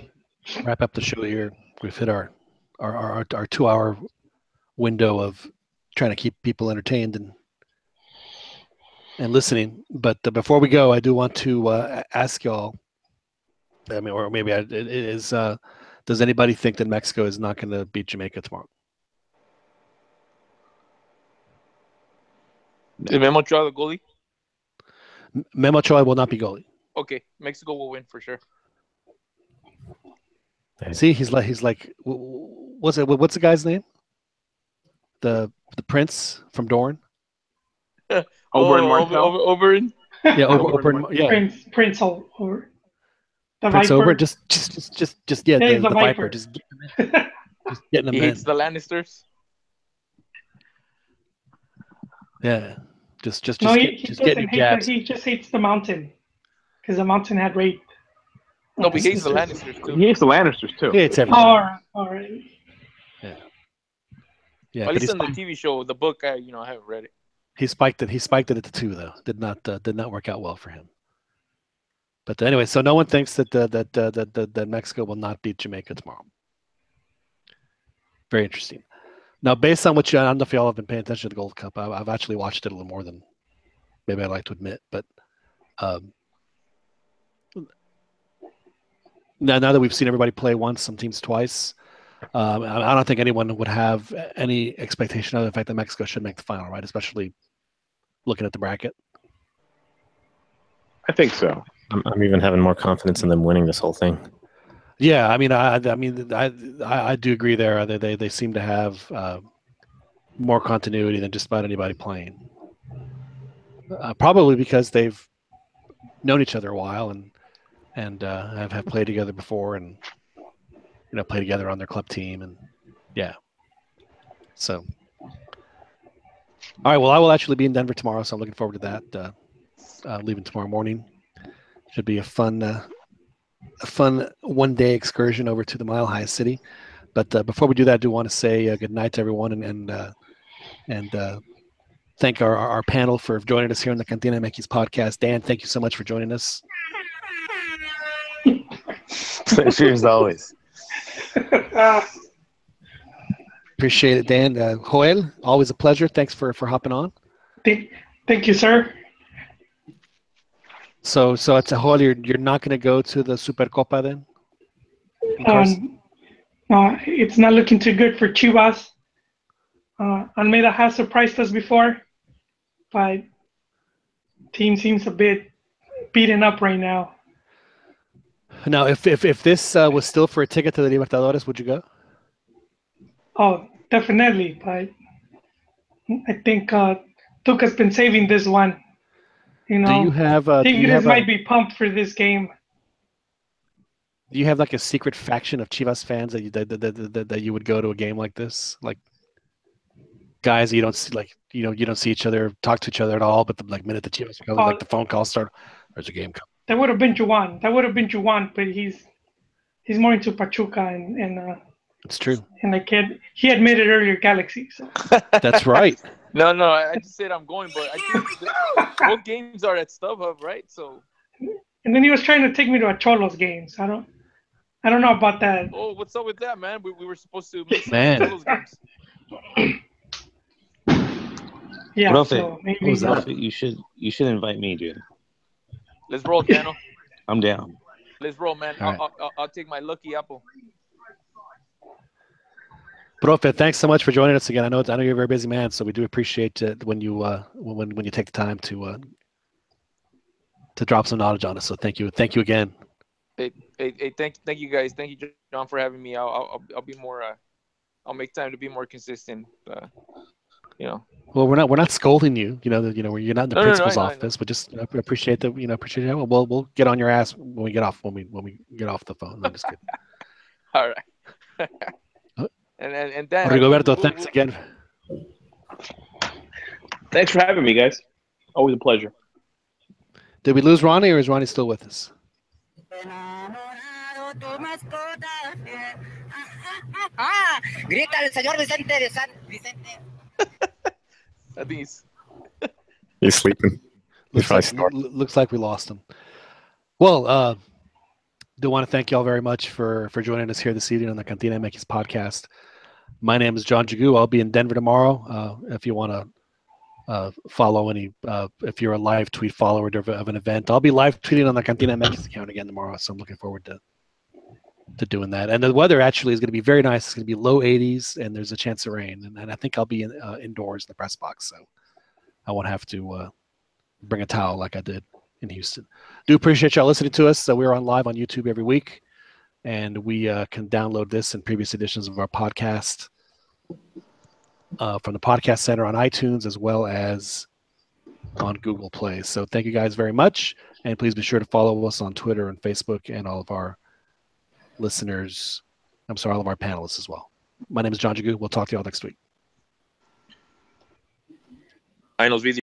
wrap up the show here. We've hit our 2-hour window of trying to keep people entertained and listening. But before we go, I do want to ask y'all. I mean, or maybe it is. Does anybody think that Mexico is not going to beat Jamaica tomorrow? Is Memo Ochoa the goalie? Memo Ochoa will not be goalie. Okay, Mexico will win for sure. See, he's like, what's the guy's name? The prince from Dorne. Oberyn Martell. Oberyn. Yeah, Oberyn. Yeah, Prince Oberyn. The Prince Viper. Oberyn, just yeah, Yeah, he's the the Viper. Viper. Just getting them He in. hates the Lannisters. Yeah, just No, he getting doesn't your hate jabs. He just hates the Mountain because the Mountain had rape. No, but he hates the Lannisters too. He hates the Lannisters too. He hates Oh, everybody. all right. Yeah, At but least in the TV show, the book, I haven't read it. he spiked it. He spiked it at the 2 though. Did not work out well for him. But anyway, so no one thinks that Mexico will not beat Jamaica tomorrow. Very interesting. Now, based on what I don't know if y'all have been paying attention to the Gold Cup. I've actually watched it a little more than maybe I'd like to admit. But now that we've seen everybody play once, some teams twice, I don't think anyone would have any expectation of the fact that Mexico should make the final, right? Especially looking at the bracket. I think so. I'm even having more confidence in them winning this whole thing. Yeah, I mean, I do agree there. They seem to have more continuity than just about anybody playing. Probably because they've known each other a while and have played together before, and play together on their club team, and yeah. So, all right. Well, I will actually be in Denver tomorrow, so I'm looking forward to that. Leaving tomorrow morning. Should be a fun one-day excursion over to the Mile High City. But before we do that, I do want to say good night to everyone and thank our panel for joining us here on the CantinaMX podcast. Dan, thank you so much for joining us. Pleasure as always. Appreciate it, Dan. Joel, always a pleasure. Thanks for hopping on. Thank you, sir. So it's a whole. You're not going to go to the Supercopa then? It's not looking too good for Chivas. Almeida has surprised us before, but team seems a bit beaten up right now. Now, if this was still for a ticket to the Libertadores, would you go? Oh, definitely. But I think Tuca's been saving this one. Do you have? Tigres might be pumped for this game. Do you have like a secret faction of Chivas fans that you would go to a game like this? Like guys you don't see, you don't see each other, talk to each other at all, but the minute the Chivas are coming, the phone calls start. There's a game coming. That would have been Juan. But he's more into Pachuca and it's true. And he admitted earlier Galaxy. So. That's right. No, I just said I'm going, but I think both games are at StubHub, right? So. And then he was trying to take me to a Cholos game. So I don't know about that. Oh, what's up with that, man? We were supposed to make some Cholos games. Yeah, Profe, so maybe you should invite me, dude. Let's roll, Dano. I'm down. Let's roll, man. Right. I'll take my lucky apple. Profe, thanks so much for joining us again. I know you're a very busy man, so we do appreciate it when you take the time to drop some knowledge on us. So thank you again. Hey, thank you guys. Thank you, John, for having me. I'll be more. I'll make time to be more consistent. Well, we're not scolding you. You're not in the principal's office, but just appreciate the appreciate it. We'll get on your ass when we get off the phone. I'm just kidding. All right. And then Rigoberto, thanks again. Thanks for having me, guys. Always a pleasure. Did we lose Ronnie, or is Ronnie still with us? Grita el señor Vicente. I think he's sleeping. Looks like we lost him. Well, do want to thank y'all very much for joining us here this evening on the CantinaMX podcast. My name is John Jagu. I'll be in Denver tomorrow. If you want to follow if you're a live tweet follower of an event, I'll be live tweeting on the CantinaMX account again tomorrow. So I'm looking forward to doing that. And the weather actually is going to be very nice. It's going to be low 80s, and there's a chance of rain. And I think I'll be indoors in the press box, so I won't have to bring a towel like I did in Houston. Do appreciate y'all listening to us. So we're on live on YouTube every week, and we can download this and previous editions of our podcast from the Podcast Center on iTunes as well as on Google Play. So thank you guys very much. And please be sure to follow us on Twitter and Facebook, and all of our listeners. I'm sorry, all of our panelists as well. My name is John Jagu. We'll talk to you all next week. Ahí nos